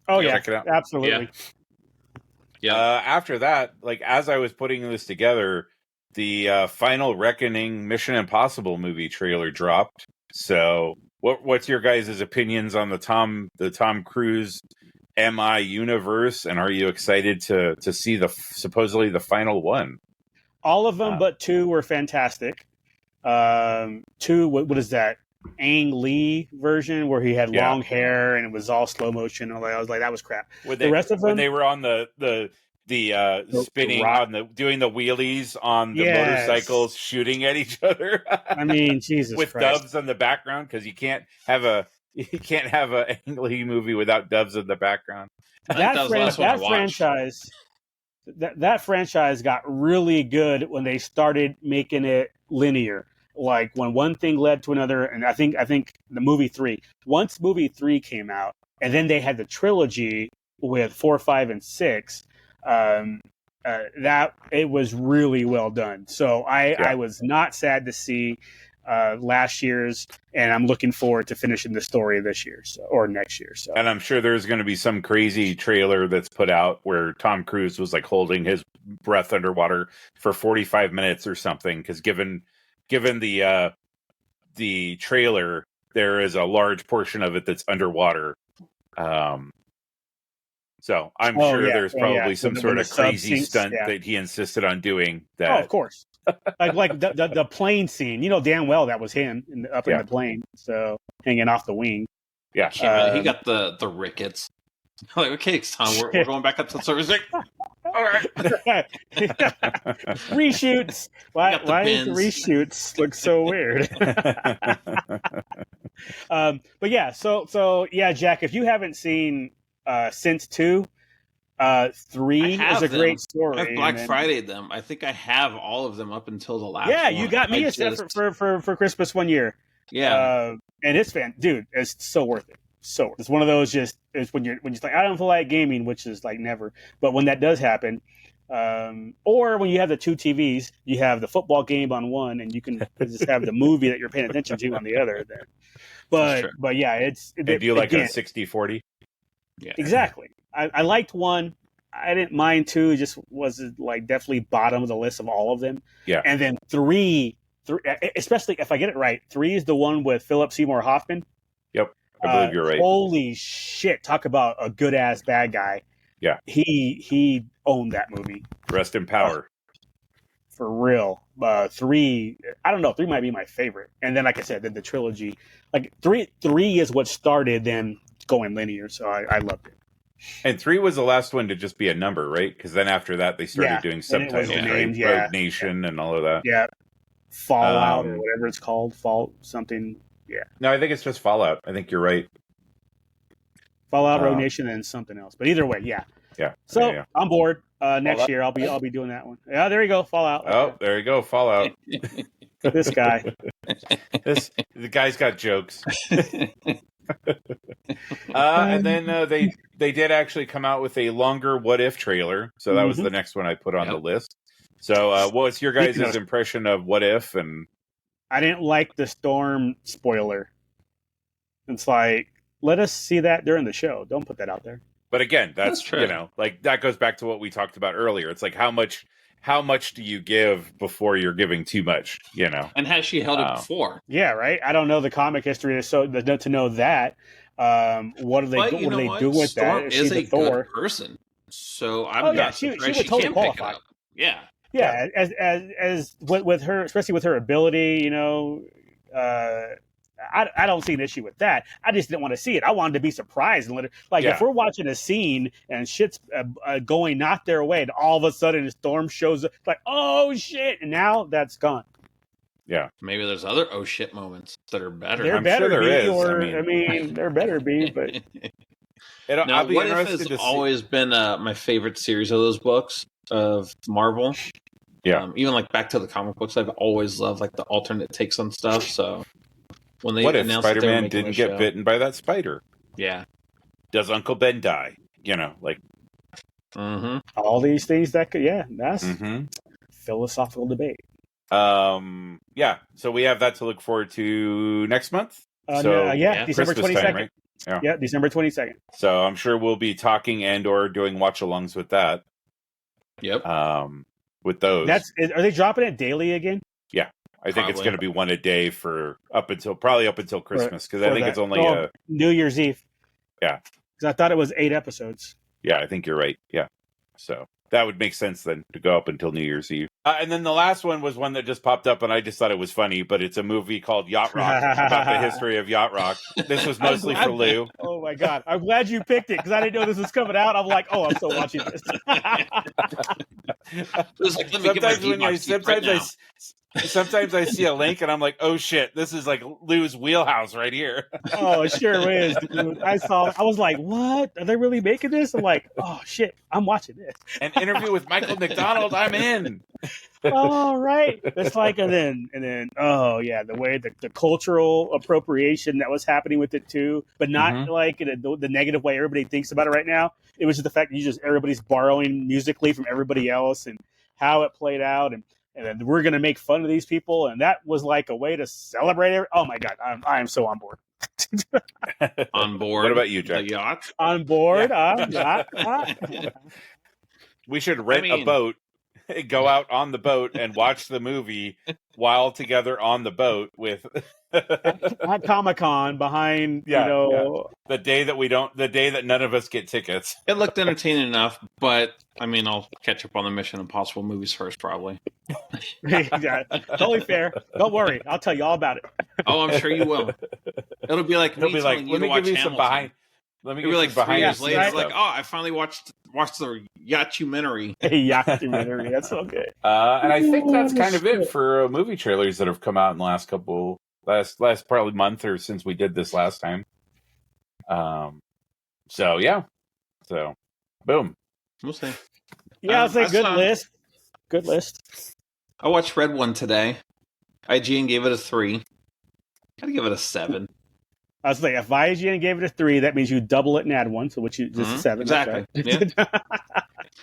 Oh yeah, check it out. Absolutely. Yeah. After that, like as I was putting this together, the Final Reckoning Mission Impossible movie trailer dropped. So what's your guys' opinions on the Tom Cruise MI universe, and are you excited to see supposedly the final one? All of them but two were fantastic. Two, what is that? Ang Lee version where he had long hair and it was all slow motion. I was like, that was crap. The rest of them, when they were on the spinning doing the wheelies on the motorcycles, shooting at each other. I mean, Jesus with Christ. doves in the background, because you can't have a Ang Lee movie without doves in the background. That franchise got really good when they started making it linear. Like when one thing led to another, and I think the movie 3. Once movie 3 came out, and then they had the trilogy with 4, 5, and 6. That it was really well done. So I was not sad to see last year's, and I'm looking forward to finishing the story this year or next year. So, and I'm sure there's going to be some crazy trailer that's put out where Tom Cruise was like holding his breath underwater for 45 minutes or something. Because given the trailer, there is a large portion of it that's underwater. So I'm sure there's probably some sort of crazy stunt that he insisted on doing. That, of course, like the plane scene. You know damn well that was him up in the plane, so hanging off the wing. Yeah, he got the rickets. Like, okay, Tom, we're going back up to the service. All right. Reshoots. Why do the reshoots look so weird? But yeah, so yeah, Jack, if you haven't seen since 2, 3 is a great story. I've Black Friday them. I think I have all of them up until the last. Yeah, you got me a set for Christmas one year. Yeah, and it's dude, it's so worth it. So it's one of those it's when you're like, I don't feel like gaming, which is like never, but when that does happen, or when you have the 2 TVs, you have the football game on one, and you can just have the movie that you're paying attention to on the other. Then, but yeah, do you like a 60-40? Yeah, exactly. I liked 1. I didn't mind 2. It just was like definitely bottom of the list of all of them. Yeah, and then 3, especially if I get it right, 3 is the one with Philip Seymour Hoffman. Yep. I believe you're right. Holy shit! Talk about a good ass bad guy. Yeah, he owned that movie. Rest in power. For real. 3, I don't know. 3 might be my favorite. And then, like I said, the trilogy, like 3 is what started them going linear. So I loved it. And 3 was the last one to just be a number, right? Because then after that, they started doing subtitles, right? Rogue Nation and all of that. Yeah, Fallout or whatever it's called, something. Yeah. No, I think it's just Fallout. I think you're right. Fallout, Rogue Nation, and something else. But either way, yeah. Yeah. So I'm bored. Next year, I'll be doing that one. Yeah, there you go, Fallout. Oh, there you go, Fallout. This guy. The guy's got jokes. And then they did actually come out with a longer What If trailer. So that was the next one I put on the list. So what's your guys' impression of What If? And I didn't like the storm spoiler. It's like, let us see that during the show. Don't put that out there. But again, that's true. You know, like that goes back to what we talked about earlier. It's like how much do you give before you're giving too much? You know, and has she held it before? Yeah, right. I don't know the comic history to know that. What do they do with Storm that? Is a good person, so I'm not surprised she totally can't pick it up. Yeah. As with her, especially with her ability, you know. I don't see an issue with that. I just didn't want to see it. I wanted to be surprised and let it. Like if we're watching a scene and shit's going not their way, and all of a sudden a storm shows up, like oh shit, and now that's gone. Yeah, maybe there's other oh shit moments that are better. There better be, or I mean, there better be. But now, What If has always been my favorite series of those books of Marvel. Yeah, even like back to the comic books, I've always loved like the alternate takes on stuff. So when they what if Spider-Man didn't get bitten by that spider? Yeah, does Uncle Ben die? You know, like all these things that could. Yeah, that's philosophical debate. Yeah, so we have that to look forward to next month. December 22nd. Right? Yeah, December 22nd. So I'm sure we'll be talking and or doing watch-alongs with that. Yep. With those. Are they dropping it daily again? Yeah. I think it's going to be one a day for up until Christmas, because I think it's only New Year's Eve. Yeah. Because I thought it was 8 episodes. Yeah, I think you're right. Yeah. So that would make sense then to go up until New Year's Eve. And then the last one was one that just popped up, and I just thought it was funny, but it's a movie called Yacht Rock about the history of yacht rock. This was mostly for Lou. Oh my God. I'm glad you picked it because I didn't know this was coming out. I'm like, I'm still watching this. Sometimes I see a link and I'm like, oh shit, this is like Lou's wheelhouse right here. Oh, it sure is, dude. I was like, what? Are they really making this? I'm like, oh shit, I'm watching this. An interview with Michael McDonald, I'm in. All right. It's like, and then, oh yeah, the way the cultural appropriation that was happening with it too, but not like in the negative way everybody thinks about it right now. It was just the fact that everybody's borrowing musically from everybody else and how it played out, and then we're going to make fun of these people, and that was like a way to celebrate it. Oh my God, I am so on board. On board. What about you, Jack? The yacht? On board. Yeah. We should rent a boat, go out on the boat, and watch the movie while together on the boat with at Comic-Con behind the day that none of us get tickets. It looked entertaining enough, but I mean, I'll catch up on the Mission Impossible movies first, probably. Yeah, totally fair. Don't worry, I'll tell you all about it. Oh, I'm sure you will. It'll be like let me give you some behind. Let me give you like 3 years later. It's like, I finally watched the Yacht-umentary. Yacht-umentary, that's okay. And I think that's kind of it for movie trailers that have come out in the last last probably month or since we did this last time. So yeah. So boom. We'll see. Yeah, I'll say good list. Good list. I watched Red One today. IGN gave it a 3. Gotta give it a 7. I was like, if IGN gave it a 3, that means you double it and add 1, so which is just a 7. Exactly. Right. Yeah.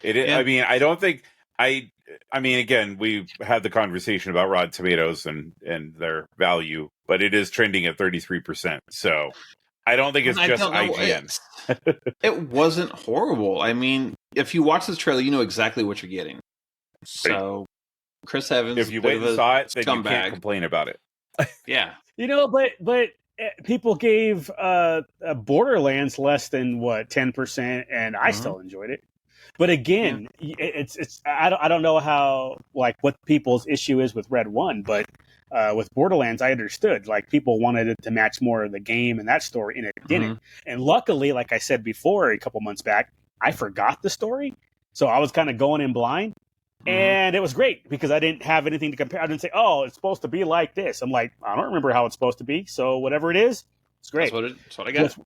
It is. Yeah. I mean, I don't think I mean, again, we had the conversation about Rotten Tomatoes and their value, but it is trending at 33%. So I don't think it's just IGN. It wasn't horrible. I mean, if you watch this trailer, you know exactly what you're getting. So, Chris Evans, if you wait and saw it, then you can't complain about it. Yeah, but people gave Borderlands less than 10%, and I still enjoyed it. But again, it's I don't know how what people's issue is with Red One, but with Borderlands, I understood people wanted it to match more of the game and that story, and it didn't. And luckily, like I said before, a couple months back, I forgot the story, so I was kind of going in blind. And it was great because I didn't have anything to compare. I didn't say, "Oh, it's supposed to be like this." I'm like, I don't remember how it's supposed to be. So whatever it is, it's great. That's what I got.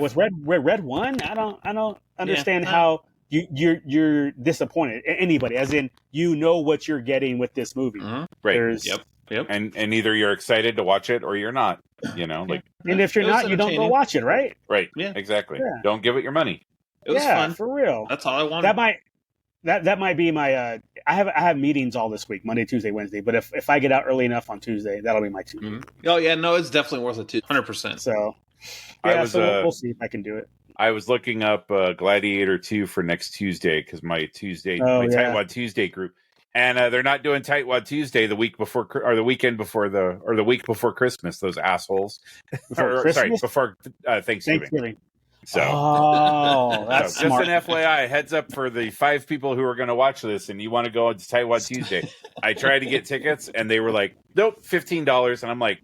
With Red One, I don't understand how you're disappointed. Anybody, as in what you're getting with this movie. Right. Yep. And either you're excited to watch it or you're not. And if you're not, you don't go watch it. Right. Right. Yeah. Exactly. Yeah. Don't give it your money. It was fun for real. That's all I wanted. That might be my. I have meetings all this week, Monday, Tuesday, Wednesday. But if I get out early enough on Tuesday, that'll be my Tuesday. Oh yeah, no, it's definitely worth it. 100%. So we'll see if I can do it. I was looking up Gladiator 2 for next Tuesday because my Tightwad Tuesday group, and they're not doing Tightwad Tuesday the week before or the weekend before the week before Christmas. Those assholes. Before Thanksgiving. So, that's smart. Just an FYI, heads up for the 5 people who are going to watch this, and you want to go on Tightwad Tuesday. I tried to get tickets, and they were like, "Nope, $15," and I'm like,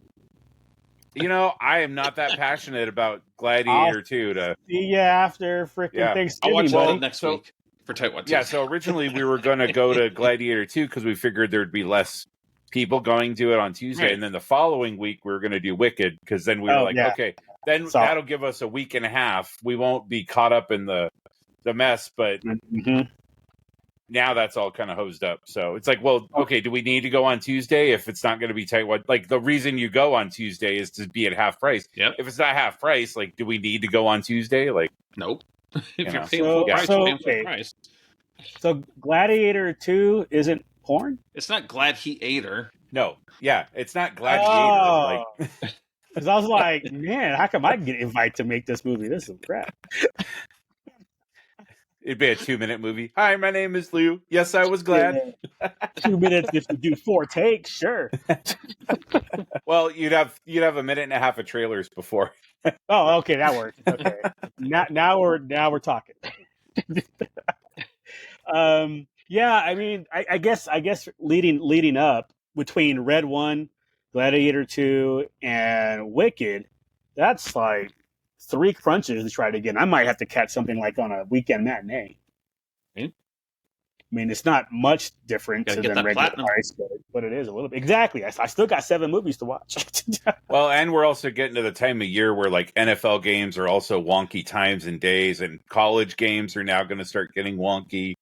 I am not that passionate about Gladiator 2 to see you after freaking Thanksgiving. I'll watch it next week for Tightwad Tuesday. Yeah, so originally we were going to go to Gladiator 2 because we figured there'd be less people going to it on Tuesday, and then the following week we were going to do Wicked because then we were okay, then that'll give us a week and a half. We won't be caught up in the mess, but now that's all kind of hosed up. So it's like, well, okay, do we need to go on Tuesday if it's not going to be Tightwad? Like, the reason you go on Tuesday is to be at half price. Yep. If it's not half price, like, do we need to go on Tuesday? Like, nope. If you're paying full price, you're paying full price. So Gladiator 2 isn't porn? It's not Gladiator. No. Yeah, it's not Gladiator. Because I was like, man, how come I get invited to make this movie? This is crap. It'd be a 2-minute movie. Hi, my name is Lou. Yes, I was glad. 2 minutes if you do 4 takes, sure. Well, you'd have a minute and a half of trailers before. Oh, okay, that works. Okay, now we're talking. Yeah, I mean, I guess leading up between Red 1, Gladiator 2, and Wicked, that's like 3 crunches to try to get. I might have to catch something like on a weekend matinee. Hmm? I mean, it's not much different than regular platinum price, but it is a little bit. Exactly. I still got 7 movies to watch. Well, and we're also getting to the time of year where like NFL games are also wonky times and days, and college games are now going to start getting wonky,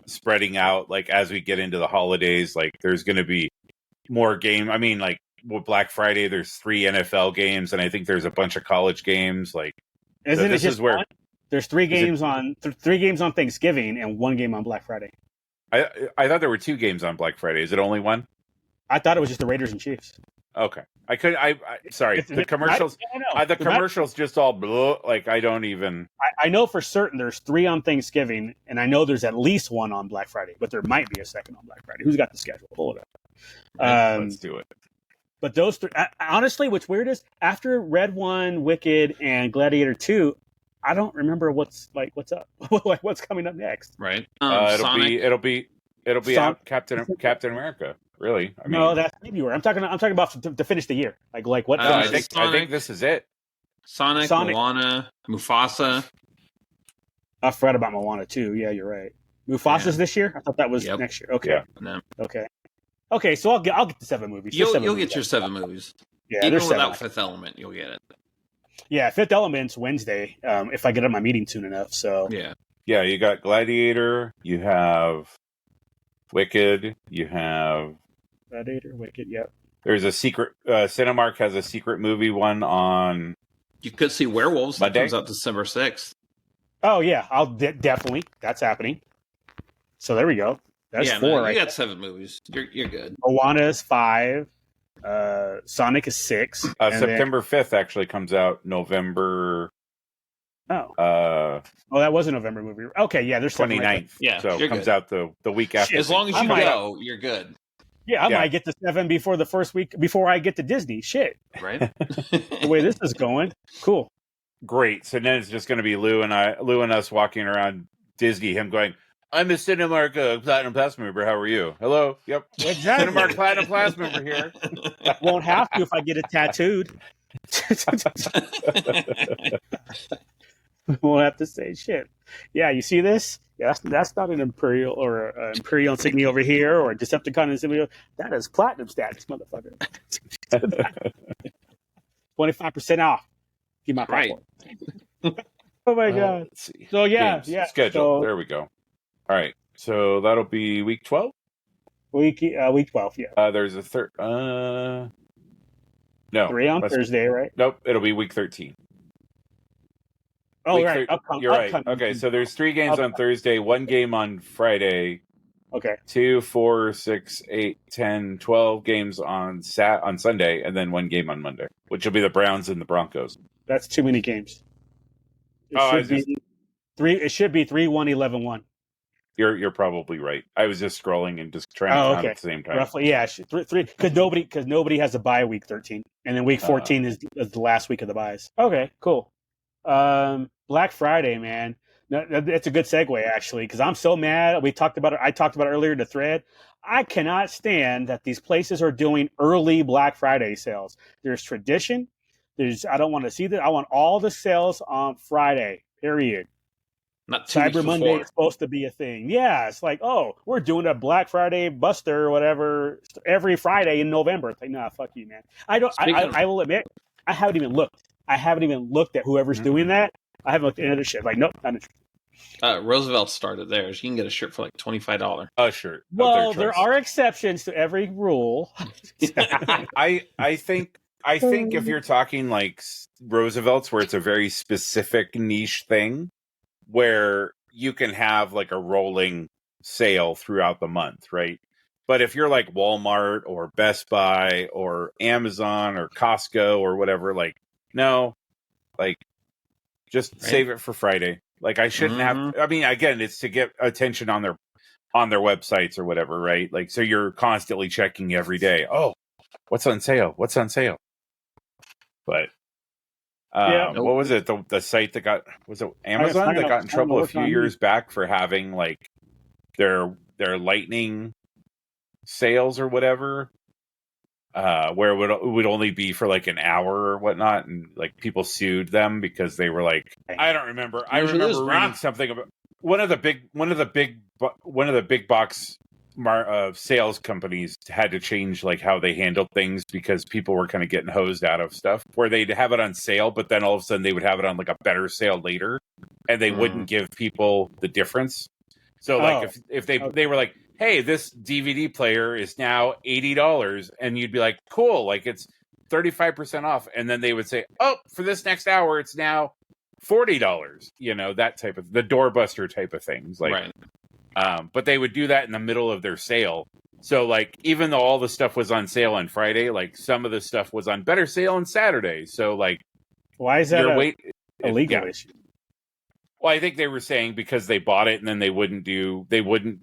spreading out. Like as we get into the holidays, like there's going to be more game. I mean, like with Black Friday, there's 3 NFL games, and I think there's a bunch of college games. Like, this is where there's 3 games on 3 games on Thanksgiving and 1 game on Black Friday. I thought there were 2 games on Black Friday. Is it only 1? I thought it was just the Raiders and Chiefs. Okay, sorry. The commercials. The commercials just all blew. Like I don't even. I know for certain there's 3 on Thanksgiving, and I know there's at least 1 on Black Friday, but there might be a second on Black Friday. Who's got the schedule? Pull it up. Let's do it. But those 3, honestly, what's weird is after Red 1, Wicked, and Gladiator 2, I don't remember what's up, like what's coming up next. Right? It'll be out Captain America. Really? I mean, no, that's February. I'm talking about to finish the year. Like what? I think this is it. Sonic, Moana, Mufasa. I forgot about Moana too. Yeah, you're right. Mufasa's this year. I thought that was next year. Okay. Yeah. No. Okay, so I'll get the 7 movies. You'll get your 7 movies. Yeah, even without Fifth Element, you'll get it. Yeah, Fifth Element's Wednesday. If I get on my meeting soon enough. So yeah. You got Gladiator. You have Wicked. You have Gladiator, Wicked. Yep. There's a secret. Cinemark has a secret movie one on. You could see Werewolves. That comes out December 6th. Oh yeah, I'll definitely. That's happening. So there we go. That's 4. You got 7 movies. You're good. Moana is 5. Sonic is 6. September 5th actually comes out. November. Oh, that was a November movie. Okay, yeah, there's 29th. Right. Yeah, so it comes out the week after. As long as you go, you're good. Yeah, I might get to 7 before the first week before I get to Disney. Shit, right? The way this is going, cool. Great. So then it's just going to be Lou and us walking around Disney. Him going, "I'm a Cinemark Platinum Plus member. How are you?" "Hello." "Yep." Exactly. Cinemark Platinum Plus member here. Won't have to if I get it tattooed. Won't have to say shit. Yeah, you see this? Yeah, that's not an Imperial or an Imperial insignia over here or a Decepticon insignia. That is platinum status, motherfucker. 25% off. Give my popcorn. Oh my god. Let's see. So yeah, schedule. There we go. All right. So that'll be week 12? Week 12, yeah. There's a third. No. 3 on Thursday, right? Nope. It'll be week 13. Oh, week right. You're right. Okay, so there's 3 games on Thursday, 1 game on Friday. Okay. 2, 4, 6, 8, 10, 12 games on Sunday, and then 1 game on Monday, which will be the Browns and the Broncos. That's too many games. It should be 3-1-11-1. You're probably right. I was just scrolling and just trying to count at the same time. Roughly, yeah. Three because nobody has a bye week 13, and then week 14 is the last week of the buys. Okay, cool. Black Friday, man. No, that's a good segue actually, because I'm so mad. I talked about it earlier in the thread. I cannot stand that these places are doing early Black Friday sales. There's tradition. I don't want to see that. I want all the sales on Friday. Period. Not Cyber Monday is supposed to be a thing. Yeah, it's like, oh, we're doing a Black Friday buster or whatever every Friday in November. It's like, nah, fuck you, man. I will admit, I haven't even looked. I haven't even looked at whoever's doing that. I haven't looked at any other shit. Like, nope, not interested. Roosevelt started theirs. You can get a shirt for like $25. A shirt. Well, there are exceptions to every rule. I think if you're talking like Roosevelt's, where it's a very specific niche thing, where you can have like a rolling sale throughout the month, right? But if you're like Walmart or Best Buy or Amazon or Costco or whatever, like, no, like, just save it for Friday. Like, I shouldn't have. I mean, again, it's to get attention on their websites or whatever, right? Like, so you're constantly checking every day. Oh, what's on sale? What's on sale? But what was it? The site that was it Amazon that got in trouble a few years back for having like their lightning sales or whatever, where it would only be for like an hour or whatnot, and like people sued them because they were like, I don't remember. I remember reading something about one of the big box sales companies had to change like how they handled things because people were kind of getting hosed out of stuff where they'd have it on sale, but then all of a sudden they would have it on like a better sale later, and they wouldn't give people the difference. So like if they were like, hey, this DVD player is now $80, and you'd be like, cool, like it's 35% off, and then they would say, oh, for this next hour it's now $40, that type of the doorbuster type of things, like right. But they would do that in the middle of their sale. So, like, even though all the stuff was on sale on Friday, like, some of the stuff was on better sale on Saturday. So, like... Why is that a legal issue? Well, I think they were saying because they bought it and then they wouldn't,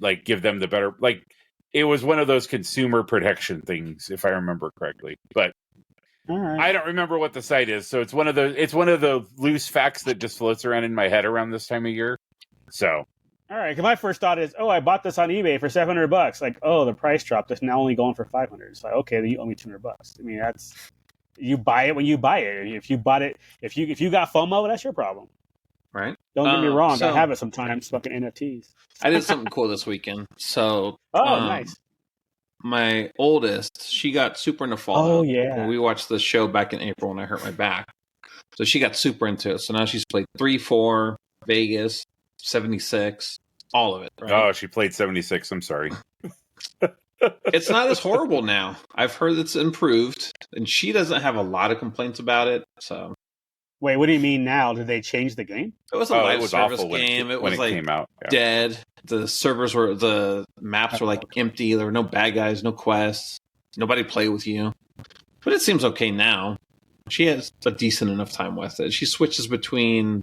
like, give them the better... Like, it was one of those consumer protection things, if I remember correctly. But right. I don't remember what the site is. So, it's one of the loose facts that just floats around in my head around this time of year. So... All right, because my first thought is, I bought this on eBay for $700. Like, the price dropped. It's now only going for $500. It's like, okay, then you owe me $200. I mean, that's you buy it when you buy it. If you bought it, if you got FOMO, that's your problem. Right? Don't get me wrong. I have it sometimes. Fucking NFTs. I did something cool this weekend. So, nice. My oldest, she got super into Fallout. Oh yeah. We watched the show back in April when I hurt my back. So she got super into it. So now she's played 3, 4, Vegas. 76, all of it. Right? Oh, she played 76. I'm sorry. It's not as horrible now. I've heard it's improved, and she doesn't have a lot of complaints about it. So, wait, what do you mean now? Did they change the game? It was a live service game. It was like came out. Yeah. Dead. The maps were like empty. There were no bad guys, no quests. Nobody played with you. But it seems okay now. She has a decent enough time with it. She switches between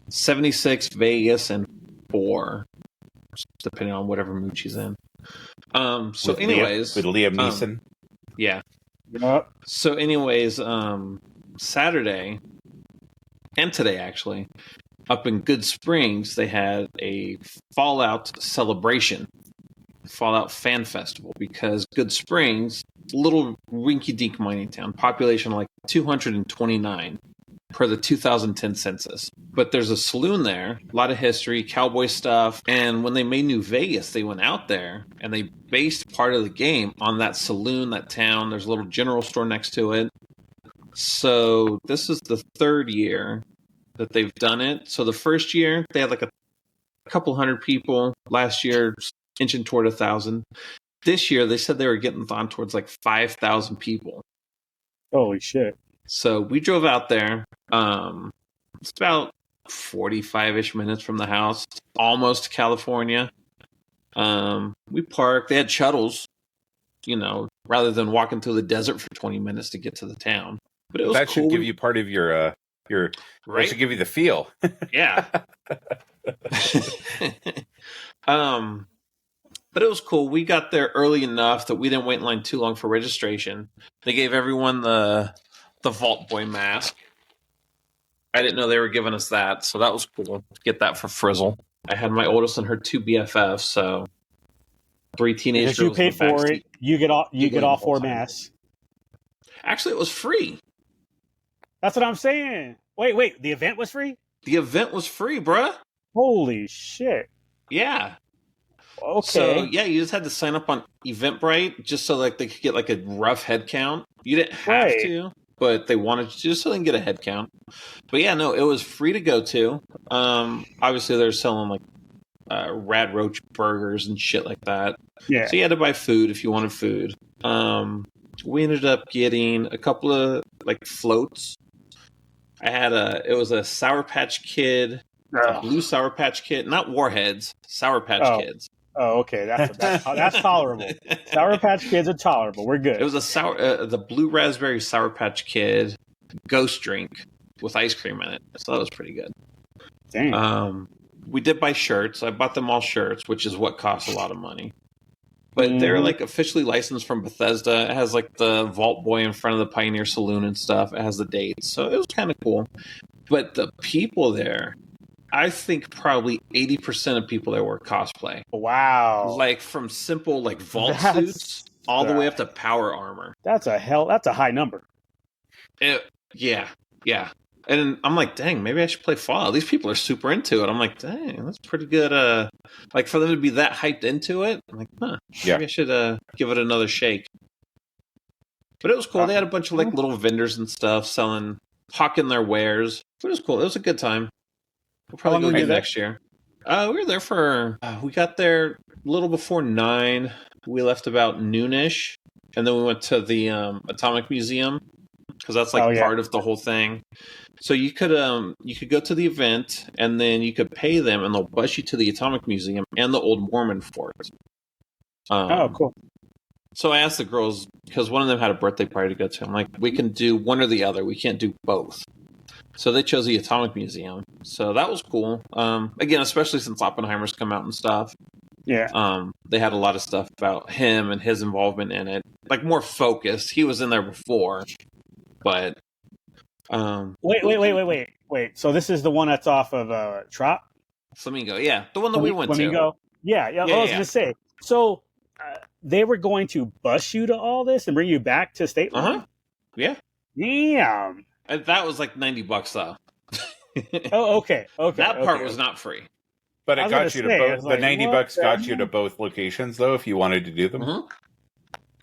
76, Vegas, and 4, depending on whatever mood she's in. With Liam Neeson. Yeah. So anyways, Saturday, and today actually, up in Good Springs, they had a Fallout celebration, Fallout Fan Festival, because Good Springs, little rinky-dink mining town, population like 229. Per the 2010 census. But there's a saloon there, a lot of history, cowboy stuff. And when they made New Vegas, they went out there and they based part of the game on that saloon, that town. There's a little general store next to it. So this is the 3rd year that they've done it. So the first year, they had like a couple hundred people. Last year, inching toward 1,000. This year, they said they were getting on towards like 5,000 people. Holy shit. So we drove out there. It's about 45-ish minutes from the house, almost California. We parked. They had shuttles, rather than walking through the desert for 20 minutes to get to the town. But it was that cool. Should give you part of your They Right? should give you the feel. Yeah. But it was cool. We got there early enough that we didn't wait in line too long for registration. They gave everyone the Vault Boy mask. I didn't know they were giving us that, so that was cool to get that for Frizzle. I had my oldest and her 2 BFFs, so 3 teenage girls. You paid for it. You get all 4 masks. Actually, it was free. That's what I'm saying. Wait. The event was free? The event was free, bruh. Holy shit. Yeah. Okay. So, yeah, you just had to sign up on Eventbrite just so like they could get like a rough head count. You didn't have to, but they wanted to just so they can get a head count. But yeah, no, it was free to go to. Obviously, they're selling like Rad Roach burgers and shit like that. Yeah. So you had to buy food if you wanted food. We ended up getting a couple of like floats. I had it was a Sour Patch Kid, a blue Sour Patch Kid, not Warheads, Sour Patch Kids. Oh, okay, that's tolerable. Sour Patch Kids are tolerable. We're good. It was the blue raspberry Sour Patch Kid ghost drink with ice cream in it. So that was pretty good. Dang. We did buy shirts. I bought them all shirts, which is what costs a lot of money. But they're like officially licensed from Bethesda. It has like the Vault Boy in front of the Pioneer Saloon and stuff. It has the dates. So it was kind of cool. But the people there, I think probably 80% of people there were cosplay. Wow. Like from simple like vault suits all the way up to power armor. That's a high number. Yeah. And I'm like, dang, maybe I should play Fallout. These people are super into it. I'm like, dang, that's pretty good. Like for them to be that hyped into it, I'm like, maybe I should give it another shake. But it was cool. They had a bunch of like little vendors and stuff hawking their wares. It was cool. It was a good time. We'll probably go again next year. We were there we got there a little before 9. We left about noonish, and then we went to the Atomic Museum because that's like part of the whole thing. So you could go to the event, and then you could pay them, and they'll bus you to the Atomic Museum and the old Mormon fort. Cool. So I asked the girls, because one of them had a birthday party to go to. I'm like, we can do one or the other. We can't do both. So they chose the Atomic Museum. So that was cool. Again, especially since Oppenheimer's come out and stuff. Yeah. They had a lot of stuff about him and his involvement in it. Like more focused. He was in there before, but Wait. So this is the one that's off of Trop? Flamingo, yeah. The one that we went to. Flamingo? Yeah. I was going to say. So they were going to bus you to all this and bring you back to State Line? Yeah. Damn. And that was like $90 though. Oh, okay. That part was not free. But it got you to both. The $90 got you to both locations, though, if you wanted to do them. Mm-hmm.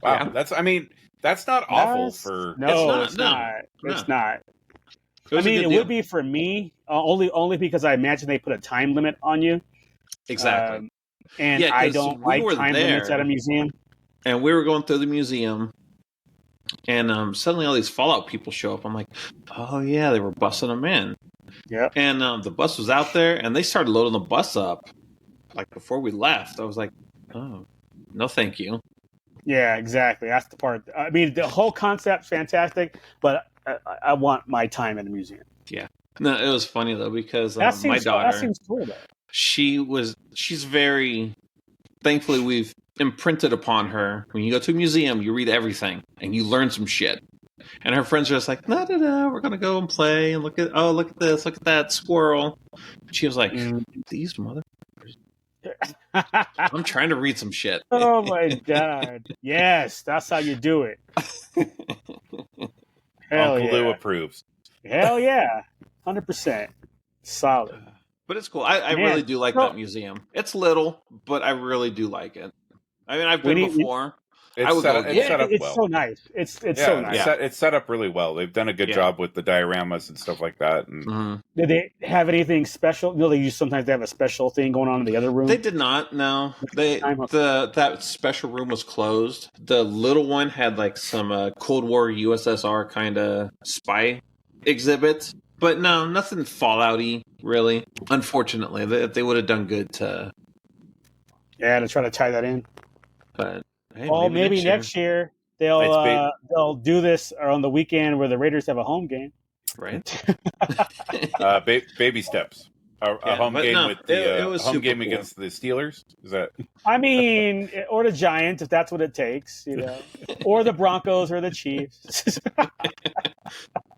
Wow, that's not awful for. No, it's not. It's not. It would be for me only because I imagine they put a time limit on you. Exactly. And I don't like time limits at a museum. And we were going through the museum, and suddenly all these Fallout people show up. I'm like, oh yeah, they were bussing them in. Yeah. And the bus was out there, and they started loading the bus up. Like before we left, I was like, oh, no, thank you. Yeah, exactly. That's the part. I mean, the whole concept's fantastic, but I want my time in the museum. Yeah. No, it was funny though because my daughter. That seems cool though. She's very. Thankfully, we've imprinted upon her. When you go to a museum, you read everything and you learn some shit. And her friends are just like, no, we're gonna go and play and look at this, look at that squirrel. And she was like, these motherfuckers. I'm trying to read some shit. Oh my god! Yes, that's how you do it. Hell Uncle yeah. Lou approves. Hell yeah, 100%. Solid. But it's cool. I really do like that museum. It's little, but I really do like it. I mean, I've been before. It's set up well. So nice. It's so nice. It's set up really well. They've done a good job with the dioramas and stuff like that. And Did they have anything special? Sometimes they have a special thing going on in the other room. They did not. No, that special room was closed. The little one had like some Cold War USSR kind of spy exhibits, but no, nothing Fallout-y really. Unfortunately, they would have done good to try to tie that in. But. Hey, maybe next year they'll do this on the weekend where the Raiders have a home game. right? Baby steps. A home but game no, with the it was home super game cool. against the Steelers. Is that? I mean, or the Giants, if that's what it takes, you know, or the Broncos or the Chiefs.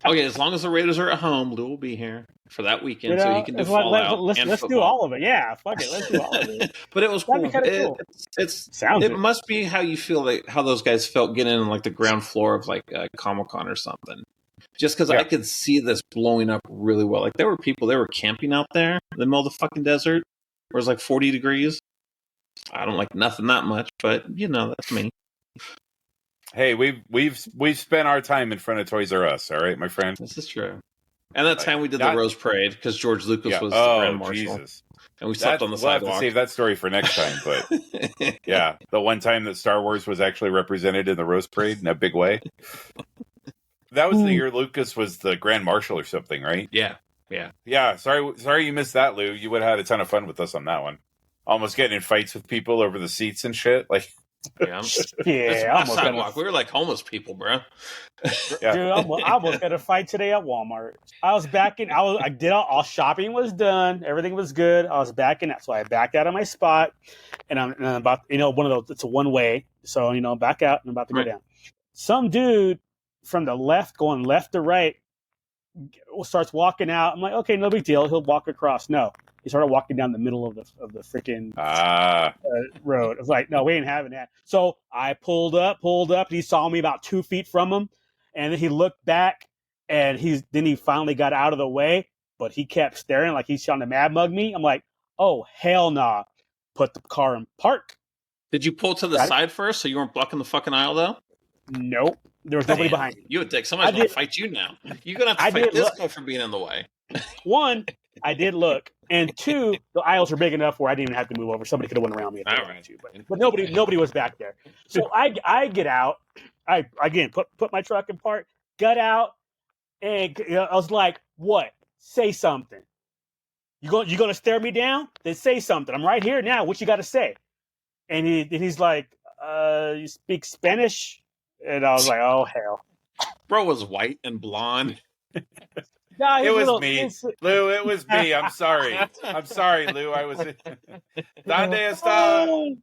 Okay, as long as the Raiders are at home, Lou will be here for that weekend, You know, so he can do Fallout let's and do football. all of it. Yeah, fuck it, let's do all of it. But it was That'd cool. be kind of cool. It must be how you feel, like how those guys felt getting in like the ground floor of like Comic-Con or something. Just because I could see this blowing up really well. Like there were people, they were camping out there in the middle of the fucking desert where it's like 40 degrees. I don't like nothing that much, but you know, that's me. Hey, we've spent our time in front of Toys R Us, all right, my friend. This is true. And that time we did the Rose Parade because George Lucas was the Grand Marshal. Jesus. And we slept on the sidewalk. We'll have to save that story for next time, but yeah, the one time that Star Wars was actually represented in the Rose Parade in a big way. That was the year Lucas was the Grand Marshal or something, right? Yeah. Yeah, sorry you missed that, Lou. You would have had a ton of fun with us on that one. Almost getting in fights with people over the seats and shit. Like, yeah, sidewalk. We were like homeless people, bro. Yeah. Dude, I almost had a fight today at Walmart. I was backing. I did all shopping was done. Everything was good. I was backing out, so I backed out of my spot, and I'm about, you know, one of those. It's a one way, so you know, back out and I'm about to go down. Some dude from the left, going left to right, starts walking out. I'm like, okay, no big deal. He'll walk across. No, he started walking down the middle of the freaking road. I was like, no, we ain't having that. So I pulled up. He saw me about 2 feet from him, and then he looked back, and he finally got out of the way, but he kept staring like he's trying to mad mug me. I'm like, oh, hell nah. Put the car in park. Did you pull to the side first so you weren't blocking the fucking aisle, though? Nope. There was nobody behind me. You would think somebody's going to fight you now. You're going to have to fight this guy for being in the way. One, I did look. And two, the aisles were big enough where I didn't even have to move over. Somebody could have went around me if they wanted to. But nobody was back there. So I get out. I, again, put my truck in park, got out, and I was like, what? Say something. You going to stare me down? Then say something. I'm right here now. What you got to say? And he's like, you speak Spanish? And I was like, oh, hell. Bro was white and blonde. No, it was me. Lou, it was me. I'm sorry. I'm sorry, Lou. I was... ¿Dónde está?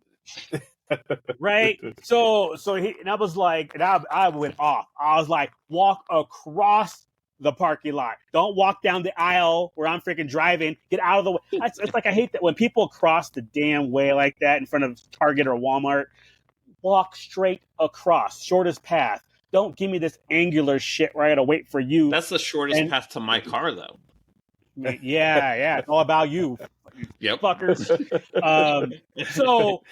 Right? So and I was like, and I went off. I was like, walk across the parking lot. Don't walk down the aisle where I'm freaking driving. Get out of the way. It's like, I hate that when people cross the damn way like that in front of Target or Walmart. Walk straight across, shortest path. Don't give me this angular shit where I gotta wait for you. That's the shortest path to my car, though. Yeah, it's all about you, yep, fuckers. So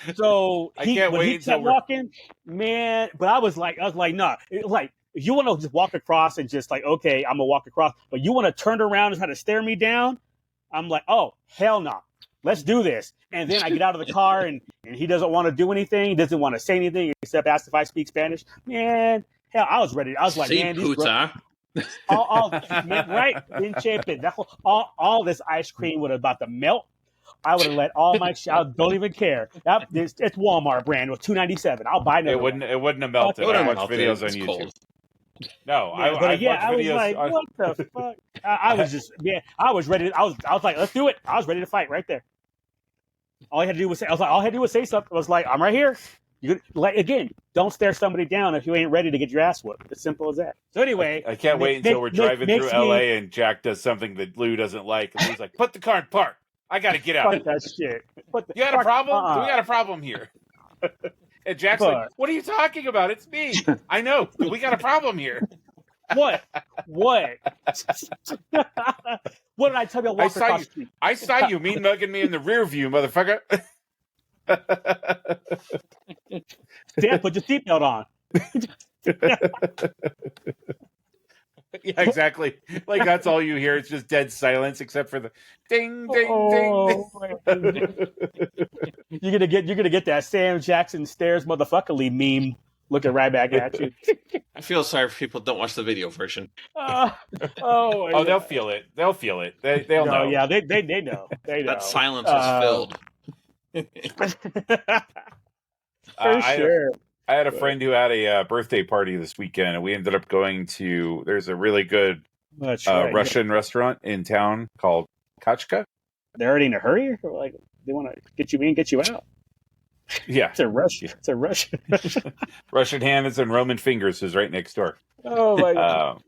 I can't wait he kept walking, man. But I was like, nah. Like, if you want to just walk across and just like, okay, I'm gonna walk across, but you want to turn around and try to stare me down, I'm like, oh, hell no. Let's do this. And then I get out of the car, and he doesn't want to do anything. He doesn't want to say anything except ask if I speak Spanish. Man, hell, I was ready. I was like, man, man, right? All this ice cream would have about to melt. I would have let all my I don't even care. It's Walmart brand with $2.97. I'll buy another. It wouldn't have melted. I watched videos on YouTube. Cold. No, I watched videos. I was like, what the fuck? I was just, I was ready. I was like, let's do it. I was ready to fight right there. All I had to do was say, something. I was like, I'm right here. Again, don't stare somebody down if you ain't ready to get your ass whooped. As simple as that. So anyway, I can't wait until we're driving through LA and Jack does something that Lou doesn't like, and he's like, "Put the car in park. I got to get out." Fuck that shit. You got a problem? We got a problem here. And Jack's like, "What are you talking about? It's me. I know. We got a problem here." What? What did I tell you? I saw you mean mugging me in the rear view, motherfucker. Damn, put your seatbelt on. Yeah, exactly. Like, that's all you hear. It's just dead silence, except for the ding, ding, ding. You're gonna get that Sam Jackson stares motherfuckerly meme looking right back at you. I feel sorry for people who don't watch the video version. They'll feel it. They'll feel it. They'll know. Yeah, they know. They know. That silence was filled. Sure. I had a friend who had a birthday party this weekend, and we ended up going to. There's a really good That's right. Russian restaurant in town called Kachka. They're already in a hurry. Or like they want to get you in, get you out. Yeah, It's a rush. It's a rush. Russian Hands and Roman Fingers is right next door. Oh my god!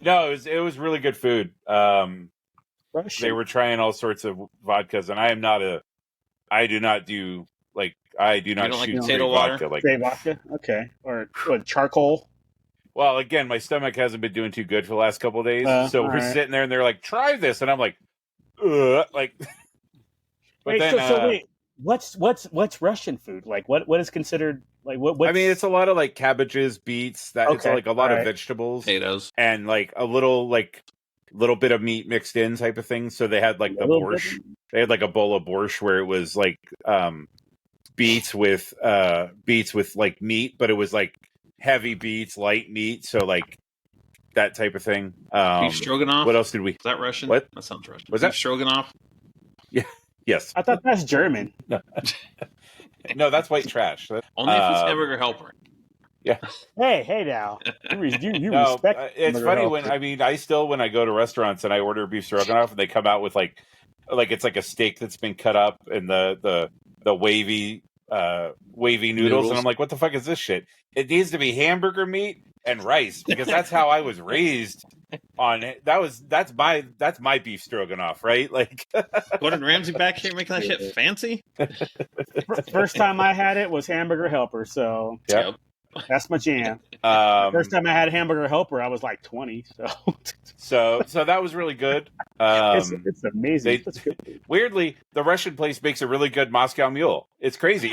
No, it was really good food. They were trying all sorts of vodkas, and I do not shoot like potato vodka. water? Straight vodka, okay, or what, charcoal. Well, again, my stomach hasn't been doing too good for the last couple of days, so we're sitting there, and they're like, "Try this," and I'm like, like. But wait, then, so wait, what's Russian food? Like, what is considered like what? I mean, it's a lot of like cabbages, beets. It's like a lot of vegetables, potatoes, and like a little bit of meat mixed in type of thing. So they had like the borscht. They had like a bowl of borscht where it was like beets with like meat, but it was like heavy beets, light meat. So like that type of thing. Beef stroganoff. What else did we? Is that Russian? What? That sounds Russian. Was Beef that stroganoff? Yeah. Yes. I thought that's German. No, that's white trash. Only if it's hamburger helper. Yeah. Hey now. You No, respect. it's funny when I go to restaurants and I order beef stroganoff and they come out with like it's like a steak that's been cut up and the wavy noodles, and I'm like, what the fuck is this shit? It needs to be hamburger meat and rice because that's how I was raised on it. That's my beef stroganoff, right? Like Gordon Ramsay back here making that shit fancy. First time I had it was hamburger helper, so yep. That's my jam. First time I had hamburger helper, I was like 20. So that was really good. It's amazing. That's good. Weirdly, the Russian place makes a really good Moscow Mule. It's crazy.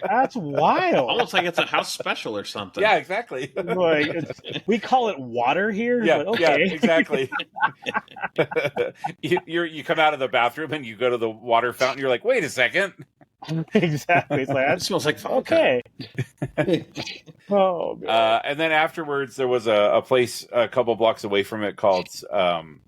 That's wild. Almost like it's a house special or something. Yeah, exactly. Like, we call it water here. Yeah, but okay. yeah, exactly. you come out of the bathroom and you go to the water fountain. You're like, wait a second. Exactly. It's like, It smells like vodka. okay. Oh, God. And then afterwards, there was a place a couple blocks away from it called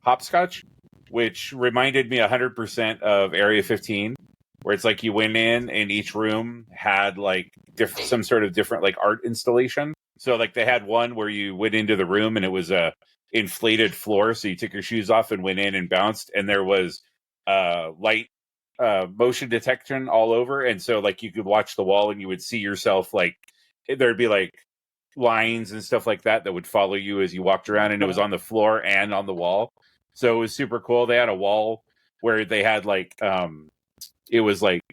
Hopscotch, which reminded me 100% of Area 15, where it's like you went in and each room had like some sort of different like art installation. So like they had one where you went into the room and it was a inflated floor, so you took your shoes off and went in and bounced, and there was light motion detection all over, and so like you could watch the wall and you would see yourself, like there'd be like lines and stuff like that would follow you as you walked around, and it was on the floor and on the wall, so it was super cool. They had a wall where they had like it was like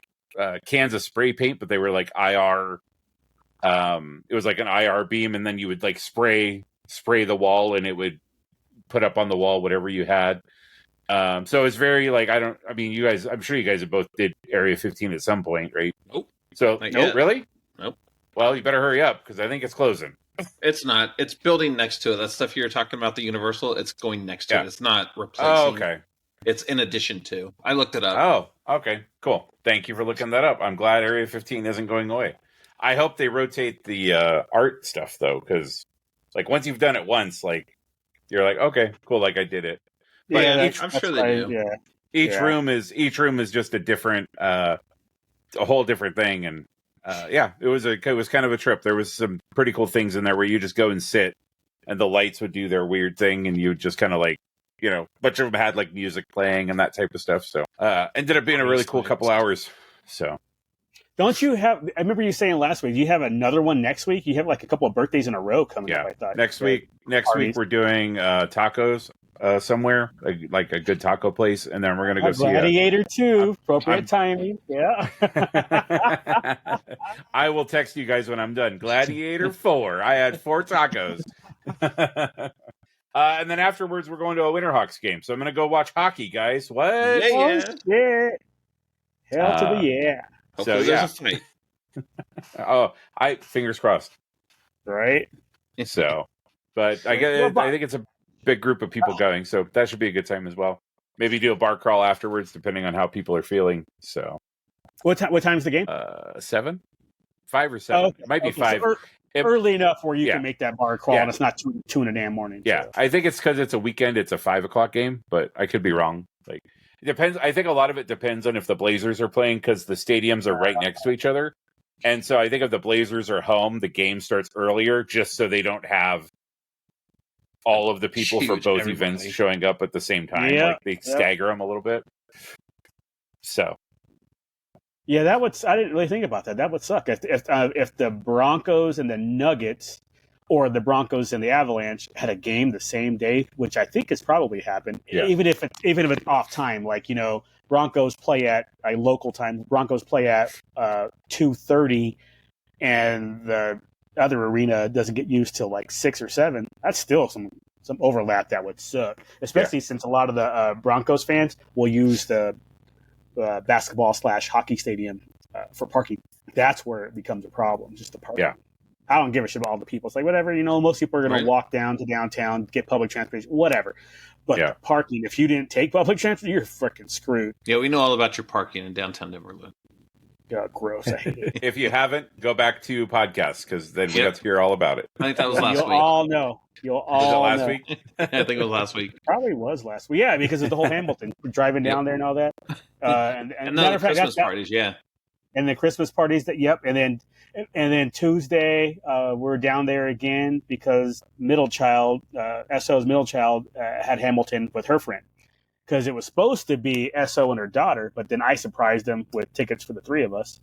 cans of spray paint, but they were like IR. It was like an IR beam, and then you would like spray the wall, and it would put up on the wall whatever you had. So it's very like, you guys, I'm sure you guys have both did Area 15 at some point, right? Nope. So, Nope. Really? Nope. Well, you better hurry up because I think it's closing. It's not. It's building next to it. That stuff you're talking about, the Universal, it's going next to it. It's not replacing. Oh, okay. It's in addition to. I looked it up. Oh, okay. Cool. Thank you for looking that up. I'm glad Area 15 isn't going away. I hope they rotate the art stuff, though, because like once you've done it once, like you're like, okay, cool, like I did it. But yeah, I'm sure they do. Yeah. Each room is just a different, a whole different thing, and it was kind of a trip. There was some pretty cool things in there where you just go and sit, and the lights would do their weird thing, and you would just kind of like, a bunch of them had like music playing and that type of stuff. So ended up being a really cool couple hours. So. Don't you have? I remember you saying last week you have another one next week. You have like a couple of birthdays in a row coming up. I thought next week we're doing tacos somewhere, like a good taco place, and then we're gonna go see Gladiator 2. Appropriate timing. Yeah. I will text you guys when I'm done. Gladiator 4. I had 4 tacos. And then afterwards we're going to a Winterhawks game, so I'm gonna go watch hockey, guys. What? Yeah. Hell to the yeah. Hopefully there's a fight. I fingers crossed. Right. So, but I think it's a big group of people going, so that should be a good time as well. Maybe do a bar crawl afterwards, depending on how people are feeling. So, what time's the game? 7, 5 or 7. It might be 5. So early enough where you can make that bar crawl, and it's not 2 in the damn morning. Yeah, so. I think it's because it's a weekend. It's a 5 o'clock game, but I could be wrong. Like. It depends. I think a lot of it depends on if the Blazers are playing, because the stadiums are right next to each other. And so I think if the Blazers are home, the game starts earlier just so they don't have all of the people for Huge, both everybody. events showing up at the same time. Yeah, Like they stagger them a little bit. So Yeah, that would. I didn't really think about that. That would suck if the Broncos and the Nuggets, or the Broncos and the Avalanche had a game the same day, which I think has probably happened. Yeah. Even if it's off time, like Broncos play at a local time. Broncos play at 2:30, and the other arena doesn't get used till like 6 or 7. That's still some overlap that would suck, especially since a lot of the Broncos fans will use the basketball/hockey stadium for parking. That's where it becomes a problem, just the parking. Yeah. I don't give a shit about all the people. It's like, whatever, most people are going to walk down to downtown, get public transportation, whatever. But the parking, if you didn't take public transportation, you're freaking screwed. Yeah, we know all about your parking in downtown Denver. God, gross. I hate it. if you haven't, go back to podcasts because then we got to hear all about it. I think that was last week. You'll all know. Was it last week? I think it was last week. Probably was last week. Yeah, because of the whole Hamilton driving down there and all that. And the Christmas parties, and the Christmas parties. And then Tuesday we're down there again because SO's middle child had Hamilton with her friend, because it was supposed to be SO and her daughter, but then I surprised them with tickets for the 3 of us,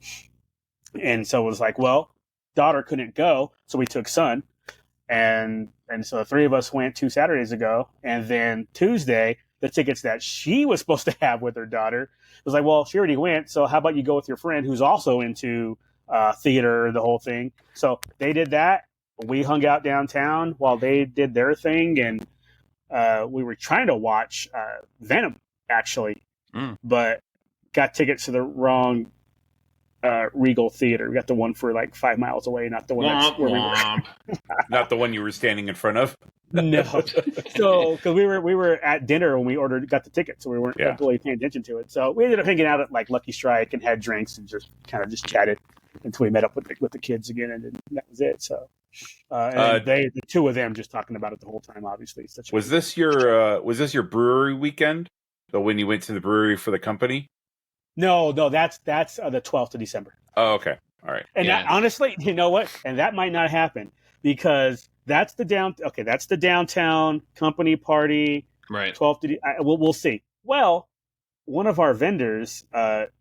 and so it was like, well, daughter couldn't go, so we took son. And so the 3 of us went 2 Saturdays ago, and then Tuesday, the tickets that she was supposed to have with her daughter was like, well, she already went, so how about you go with your friend who's also into theater, the whole thing. So they did that. We hung out downtown while they did their thing, and we were trying to watch Venom, actually, but got tickets to the wrong Regal Theater. We got the one for like 5 miles away, not the one that's where we were. Not the one you were standing in front of. No. So, because we were at dinner when we got the ticket, so we weren't really paying attention to it. So we ended up hanging out at like Lucky Strike and had drinks and just kind of just chatted until we met up with the kids again, and then that was it. So, and the 2 of them just talking about it the whole time. Obviously, was this your brewery weekend? When you went to the brewery for the company? No, that's the 12th of December. Oh, okay. All right. And that, honestly, you know what? And that might not happen because that's the downtown company party. Right. 12th. We'll see. Well, one of our vendors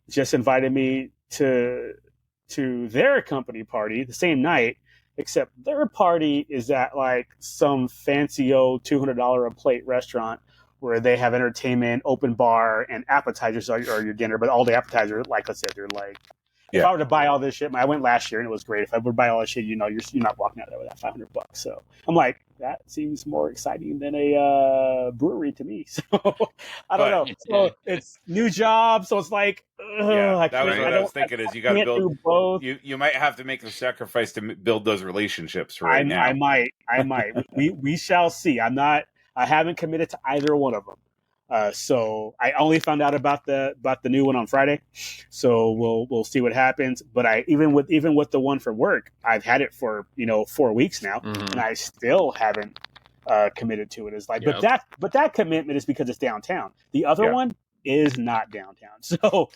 just invited me to their company party the same night, except their party is at like some fancy old $200 a plate restaurant where they have entertainment, open bar, and appetizers are your dinner. But all the appetizers, like I said, they're like, if I were to buy all this shit, I went last year and it was great. If I would buy all this shit, you're not walking out there with that $500. So I'm like, that seems more exciting than a brewery to me. So I don't know. So it's new job, so it's like, that was what I was thinking. Is you got to build both. You might have to make the sacrifice to build those relationships now. I might. we shall see. I haven't committed to either one of them. So I only found out about the new one on Friday. So we'll see what happens. But even with the one for work, I've had it for 4 weeks now, and I still haven't committed to it. It's like, but that commitment is because it's downtown. The other one is not downtown. So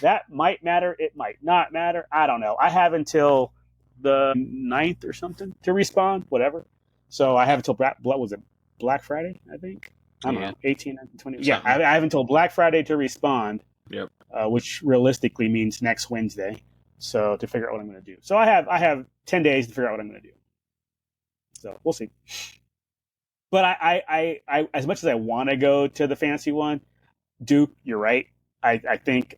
that might matter. It might not matter. I don't know. I have until the 9th or something to respond. Whatever. So I have until Black Friday, I think. I don't know, 18, 20. Yeah, I have until Black Friday to respond. Yep. Which realistically means next Wednesday. So to figure out what I'm going to do. So I have 10 days to figure out what I'm going to do. So we'll see. But I as much as I want to go to the fancy one, Duke, you're right. I think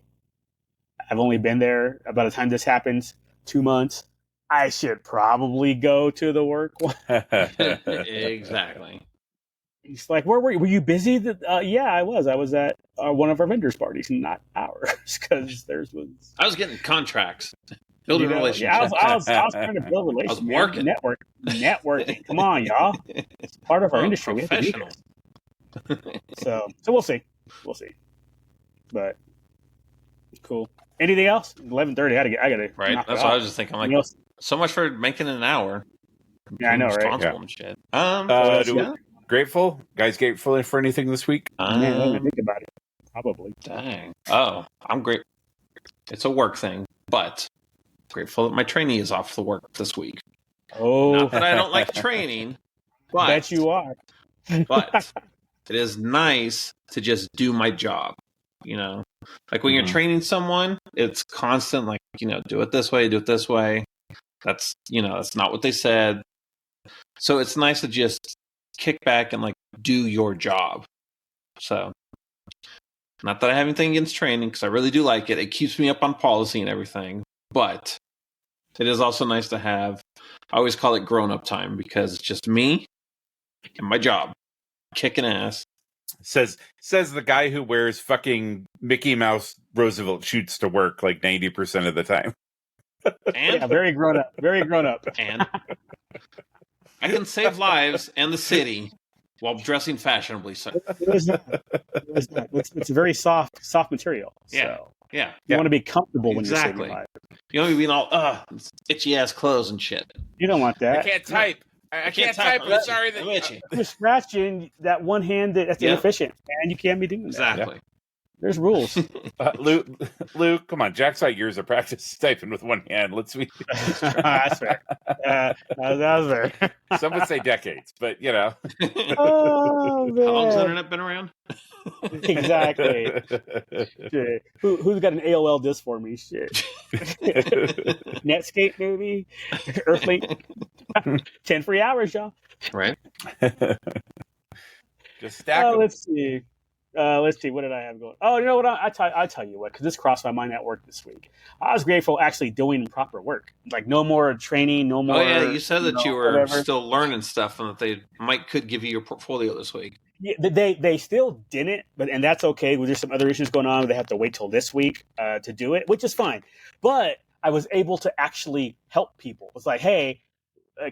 I've only been there, by the time this happens, 2 months. I should probably go to the work one. Exactly. He's like, where were you? Were you busy? Yeah, I was. I was at one of our vendors' parties, not ours, because theirs was. I was getting contracts, building relationships. Yeah, I was trying to build relationships. I was working. Networking. Come on, y'all. It's part of our industry. We have to do this. So we'll see. But cool. Anything else? 11:30. I gotta. Right. That's what I was just thinking. I'm like, so much for making an hour. Yeah, I know, right? Responsible and shit. Grateful? Guys grateful for anything this week? Man, let me think about it. Probably. Dang. Oh, I'm great. It's a work thing, but grateful that my trainee is off the work this week. Oh. Not that I don't like training, Bet you are. But it is nice to just do my job, Like when you're training someone, it's constant, like, do it this way, do it this way. That's, that's not what they said. So it's nice to just kick back and, like, do your job. So, not that I have anything against training, because I really do like it. It keeps me up on policy and everything. But it is also nice to have, I always call it grown-up time, because it's just me and my job. Kicking ass. Says the guy who wears fucking Mickey Mouse Roosevelt shoots to work like 90% of the time. And very grown up. Very grown up. And I can save lives and the city while dressing fashionably. So It's a very soft material. Yeah. So yeah, you want to be comfortable when you're exactly. saving lives. You don't be all itchy ass clothes and shit. You don't want that. I can't type. I can't type. I'm sorry that itchy. You're scratching that one hand that's inefficient, and you can't be doing that. Exactly. Yeah. There's rules. Luke, come on. Jack's got years of practice typing with one hand. Let's be. That's fair. That was fair. Some would say decades, but Oh, man. How long's the internet been around? Exactly. Shit. Who's got an AOL disk for me? Shit. Netscape, maybe. Earthlink. 10 free hours, y'all. Right. Just stack them. Let's see. What did I have going? Oh, you know what? I tell you what, because this crossed my mind at work this week. I was grateful actually doing proper work. Like no more training, no more. Oh yeah, you said that you were whatever. still learning stuff, and that they could give you your portfolio this week. Yeah, they still didn't, and that's okay. There's some other issues going on. They have to wait till this week to do it, which is fine. But I was able to actually help people. It's like, hey,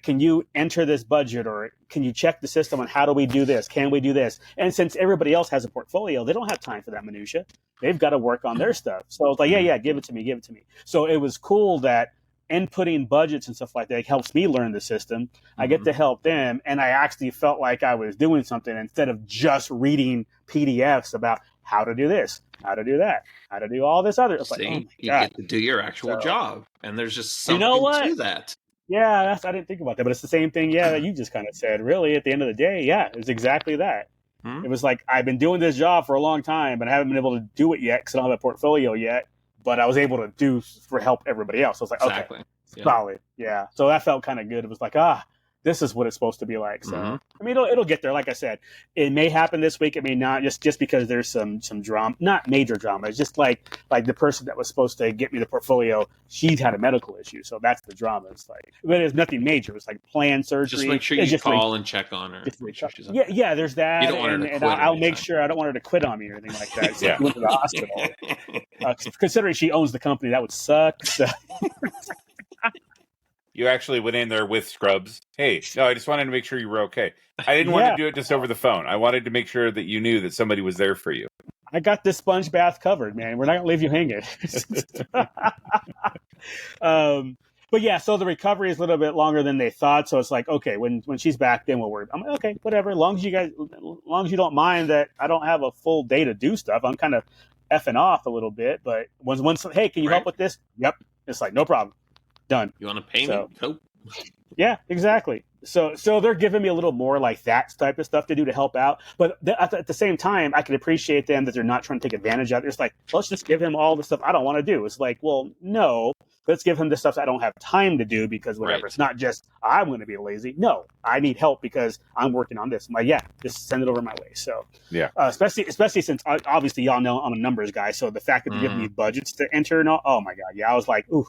can you enter this budget, or can you check the system on how do we do this? Can we do this? And since everybody else has a portfolio, they don't have time for that minutia. They've got to work on their stuff. So it's like, yeah, give it to me. So it was cool that inputting budgets and stuff like that helps me learn the system. I get to help them, and I actually felt like I was doing something instead of just reading PDFs about how to do this, how to do that, how to do all this other. It's See, like, oh my you God. get to do your actual job, and there's just something to that. Yeah, I didn't think about that, but it's the same thing, that you just kind of said. Really, at the end of the day, it's exactly that. It was like, I've been doing this job for a long time, but I haven't been able to do it yet because I don't have a portfolio yet, but I was able to do for help everybody else. So I was like, exactly. Okay, solid. Yeah. So that felt kind of good. It was like, this is what it's supposed to be like. So, I mean, it'll get there. Like I said, it may happen this week. It may not, just because there's some drama, not major drama. It's just like the person that was supposed to get me the portfolio, she's had a medical issue. So that's the drama. It's like, but it's nothing major. It's like planned surgery. Just make sure you call and check on her. Yeah, there's that. You don't want her to and quit I'll make sure I don't want her to quit on me or anything like that. So I went to the hospital. Considering she owns the company, that would suck. So. You actually went in there with scrubs. Hey, no, I just wanted to make sure you were okay. I didn't want to do it just over the phone. I wanted to make sure that you knew that somebody was there for you. I got this sponge bath covered, man. We're not going to leave you hanging. But yeah, so the recovery is a little bit longer than they thought. So it's like, okay, when she's back, then we'll worry. I'm like, okay, whatever. As long as you don't mind that I don't have a full day to do stuff, I'm kind of effing off a little bit. But once, hey, can you help with this? Yep. It's like, no problem. Done. You want to pay me? Nope. Yeah, exactly. So they're giving me a little more like that type of stuff to do to help out. But at the same time, I can appreciate them that they're not trying to take advantage of it. It's like, let's just give him all the stuff I don't want to do. It's like, well, no, let's give him the stuff I don't have time to do because whatever. Right. It's not just I'm going to be lazy. No, I need help because I'm working on this. I'm like, yeah, just send it over my way. So yeah, especially since obviously y'all know I'm a numbers guy. So the fact that they're giving me budgets to enter and all, oh my God, yeah, I was like, ooh,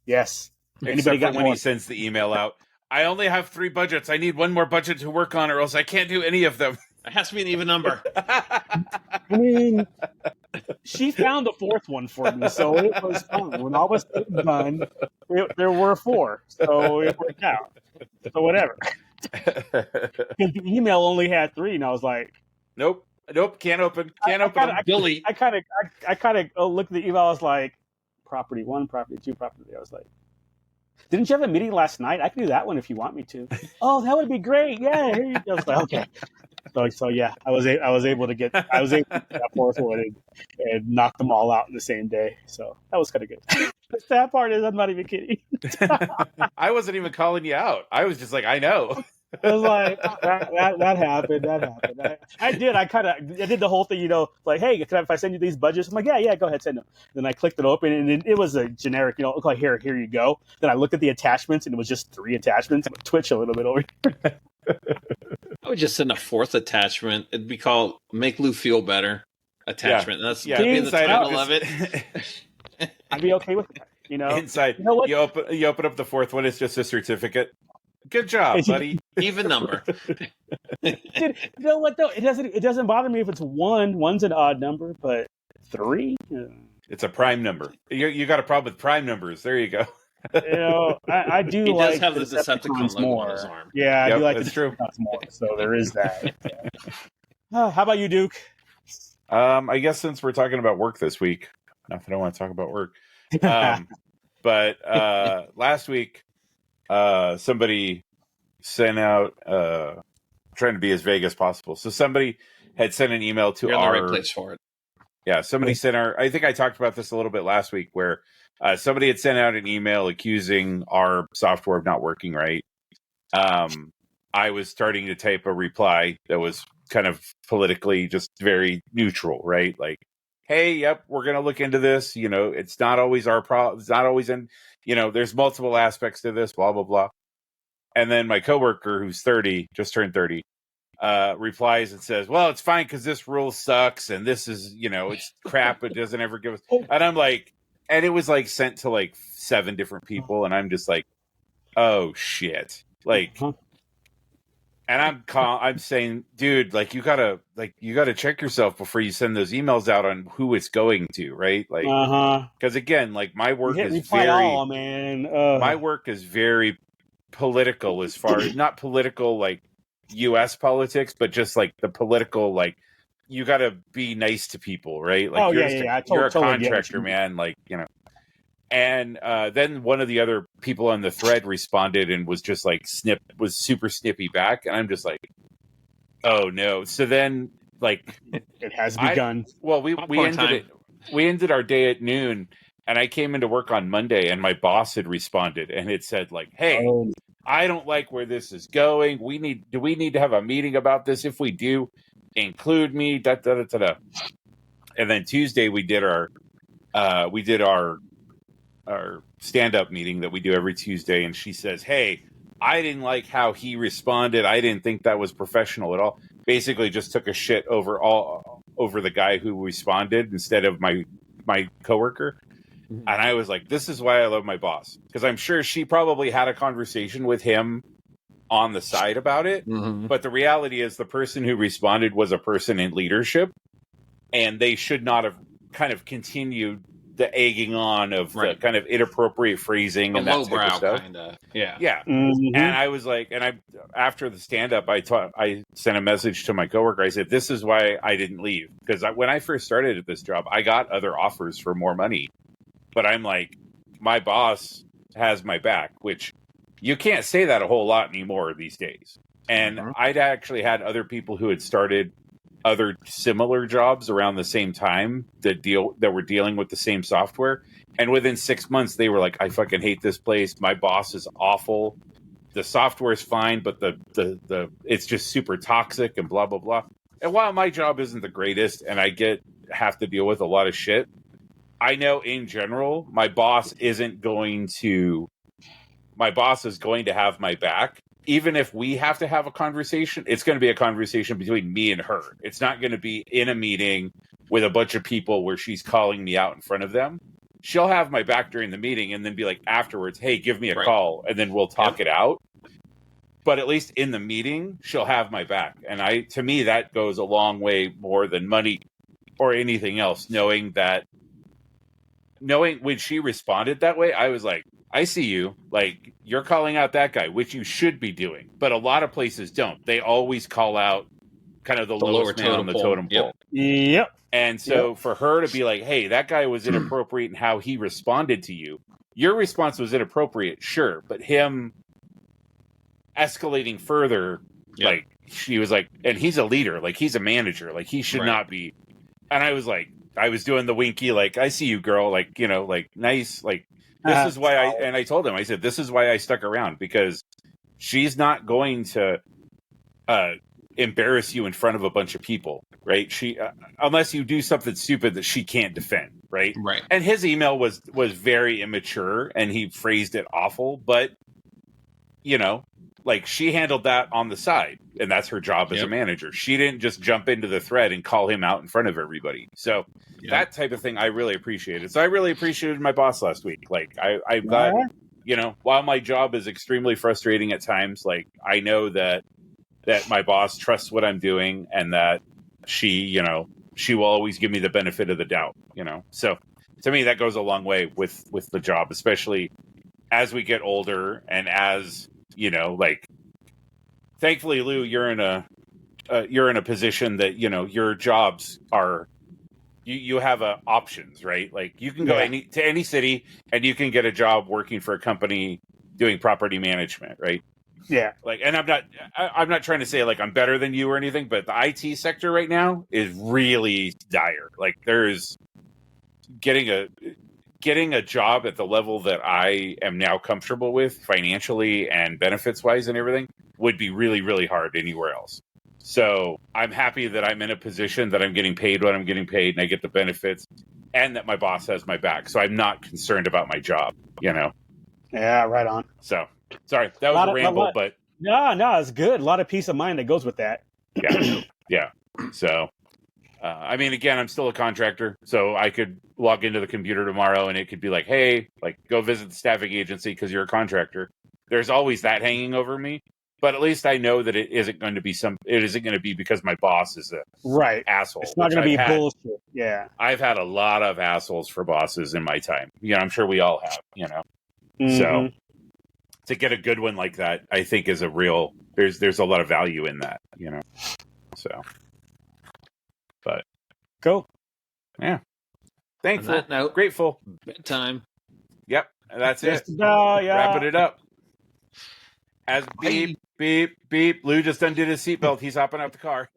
yes. Anybody got when he sends the email out? I only have 3 budgets. I need one more budget to work on, or else I can't do any of them. It has to be an even number. I mean, she found the 4th one for me, so it was fun. When all was done, there were 4, so it worked out. So whatever. The email only had 3, and I was like, "Nope, can't open, delete." I kind of looked at the email. I was like, "Property 1, property 2, property 3." I was like, didn't you have a meeting last night? I can do that one if you want me to. Oh, that would be great. Yeah, here you go. I was like, okay. So yeah, I was able to get that 4th one and knock them all out in the same day. So that was kind of good. The sad part is I'm not even kidding. I wasn't even calling you out. I was just like, I know. I was like, that happened. That happened. I did. I did the whole thing, like, hey, if I send you these budgets? I'm like, yeah, go ahead, send them. Then I clicked it open, and it was a generic, like, here you go. Then I looked at the attachments, and it was just 3 attachments. Twitch a little bit over here. I would just send a 4th attachment. It'd be called "Make Lou Feel Better" attachment. Yeah. That'd be the title of it. I'd be okay with that. Inside, you open up the 4th one. It's just a certificate. Good job, buddy. Even number. Dude, you know what though? It doesn't bother me if it's 1. 1's an odd number, but 3. It's a prime number. You got a problem with prime numbers? There you go. I do. He like does have the Decepticon logo on his arm. Yeah, I do like that's the true. Decepticons more. So there is that. How about you, Duke? I guess since we're talking about work this week, not that I want to talk about work, but last week, somebody sent out, trying to be as vague as possible. So somebody had sent an email to You're in the right place for it. Yeah, somebody sent I think I talked about this a little bit last week, where somebody had sent out an email accusing our software of not working right. I was starting to type a reply that was kind of politically just very neutral, right? Like, hey, yep, we're going to look into this. It's not always our problem. It's not always there's multiple aspects to this, blah, blah, blah. And then my coworker, who's 30, just turned 30, replies and says, well, it's fine because this rule sucks. And this is, it's crap. It doesn't ever give us. And I'm like, and it was like sent to like 7 different people. And I'm just like, oh, shit. Like, and I'm saying, dude, like you gotta check yourself before you send those emails out on who it's going to, right? Like, because again, like my work is very, my work is very political as far as not political like U.S. politics, but just like the political, like you gotta be nice to people, right? Like you're a contractor, man. Like And then one of the other people on the thread responded and was just like was super snippy back, and I'm just like, oh no. So then like it has begun. We ended our day at noon, and I came into work on Monday, and my boss had responded, and it said like, hey, I don't like where this is going. Do we need to have a meeting about this? If we do, include me. Da da da da da. And then Tuesday we did our stand-up meeting that we do every Tuesday, and she says, hey, I didn't like how he responded. I didn't think that was professional at all. Basically just took a shit over the guy who responded instead of my coworker. Mm-hmm. And I was like, this is why I love my boss, because I'm sure she probably had a conversation with him on the side about it. Mm-hmm. But the reality is the person who responded was a person in leadership, and they should not have kind of continued the egging on of the kind of inappropriate phrasing and that type of stuff. Yeah. Mm-hmm. And I was like, after the stand-up, I sent a message to my coworker. I said, this is why I didn't leave. Because when I first started at this job, I got other offers for more money. But I'm like, my boss has my back, which you can't say that a whole lot anymore these days. And I'd actually had other people who had started other similar jobs around the same time that were dealing with the same software, and within 6 months they were like, I fucking hate this place, my boss is awful, the software is fine, but the it's just super toxic and blah blah blah. And while my job isn't the greatest and I have to deal with a lot of shit, I know in general my boss is going to have my back. Even if we have to have a conversation, it's going to be a conversation between me and her. It's not going to be in a meeting with a bunch of people where she's calling me out in front of them. She'll have my back during the meeting and then be like afterwards, hey, give me a call, and then we'll talk it out. But at least in the meeting, she'll have my back. And to me, that goes a long way more than money or anything else. Knowing when she responded that way, I was like, I see you. Like, you're calling out that guy, which you should be doing. But a lot of places don't. They always call out kind of the lowest man on the totem pole. Yep. And so for her to be like, hey, that guy was inappropriate in how he responded to you. Your response was inappropriate, sure. But him escalating further, like, she was like, and he's a leader. Like, he's a manager. Like, he should not be. And I was like, I was doing the winky, like, I see you, girl. Like, like, nice, like. This is why I told him, I said, this is why I stuck around, because she's not going to embarrass you in front of a bunch of people, right? She unless you do something stupid that she can't defend, right? Right. And his email was very immature and he phrased it awful, but you know, like she handled that on the side, and that's her job as a manager. She didn't just jump into the thread and call him out in front of everybody. So that type of thing I really appreciated. So I really appreciated my boss last week. Like I'm glad, you know, while my job is extremely frustrating at times, like I know that my boss trusts what I'm doing and that she, you know, she will always give me the benefit of the doubt, you know. So to me, that goes a long way with the job, especially as we get older and as, you know, like, thankfully, Lou, you're in a position that, you know, your jobs are, you have options, right? Like you can go to any city and you can get a job working for a company doing property management, right? Yeah. Like, and I'm not trying to say like I'm better than you or anything, but the IT sector right now is really dire. Like there's getting a job at the level that I am now comfortable with financially and benefits wise and everything would be really, really hard anywhere else. So I'm happy that I'm in a position that I'm getting paid what I'm getting paid and I get the benefits and that my boss has my back. So I'm not concerned about my job, you know? Yeah, right on. So sorry, that was a ramble, but no, it's good. A lot of peace of mind that goes with that. Yeah. Yeah. So, I mean, again, I'm still a contractor, so I could log into the computer tomorrow and it could be like, hey, like go visit the staffing agency because you're a contractor. There's always that hanging over me, but at least I know that it isn't going to be because my boss is a asshole. It's not going to be bullshit. Yeah. I've had a lot of assholes for bosses in my time. You know, I'm sure we all have, you know. Mm-hmm. So to get a good one like that, I think is there's a lot of value in that, you know. So, but cool. Yeah. Thankful. On that note, grateful. Bedtime. Yep. That's it. Yeah. Wrapping it up. As beep, beep, beep. Lou just undid his seatbelt. He's hopping out the car.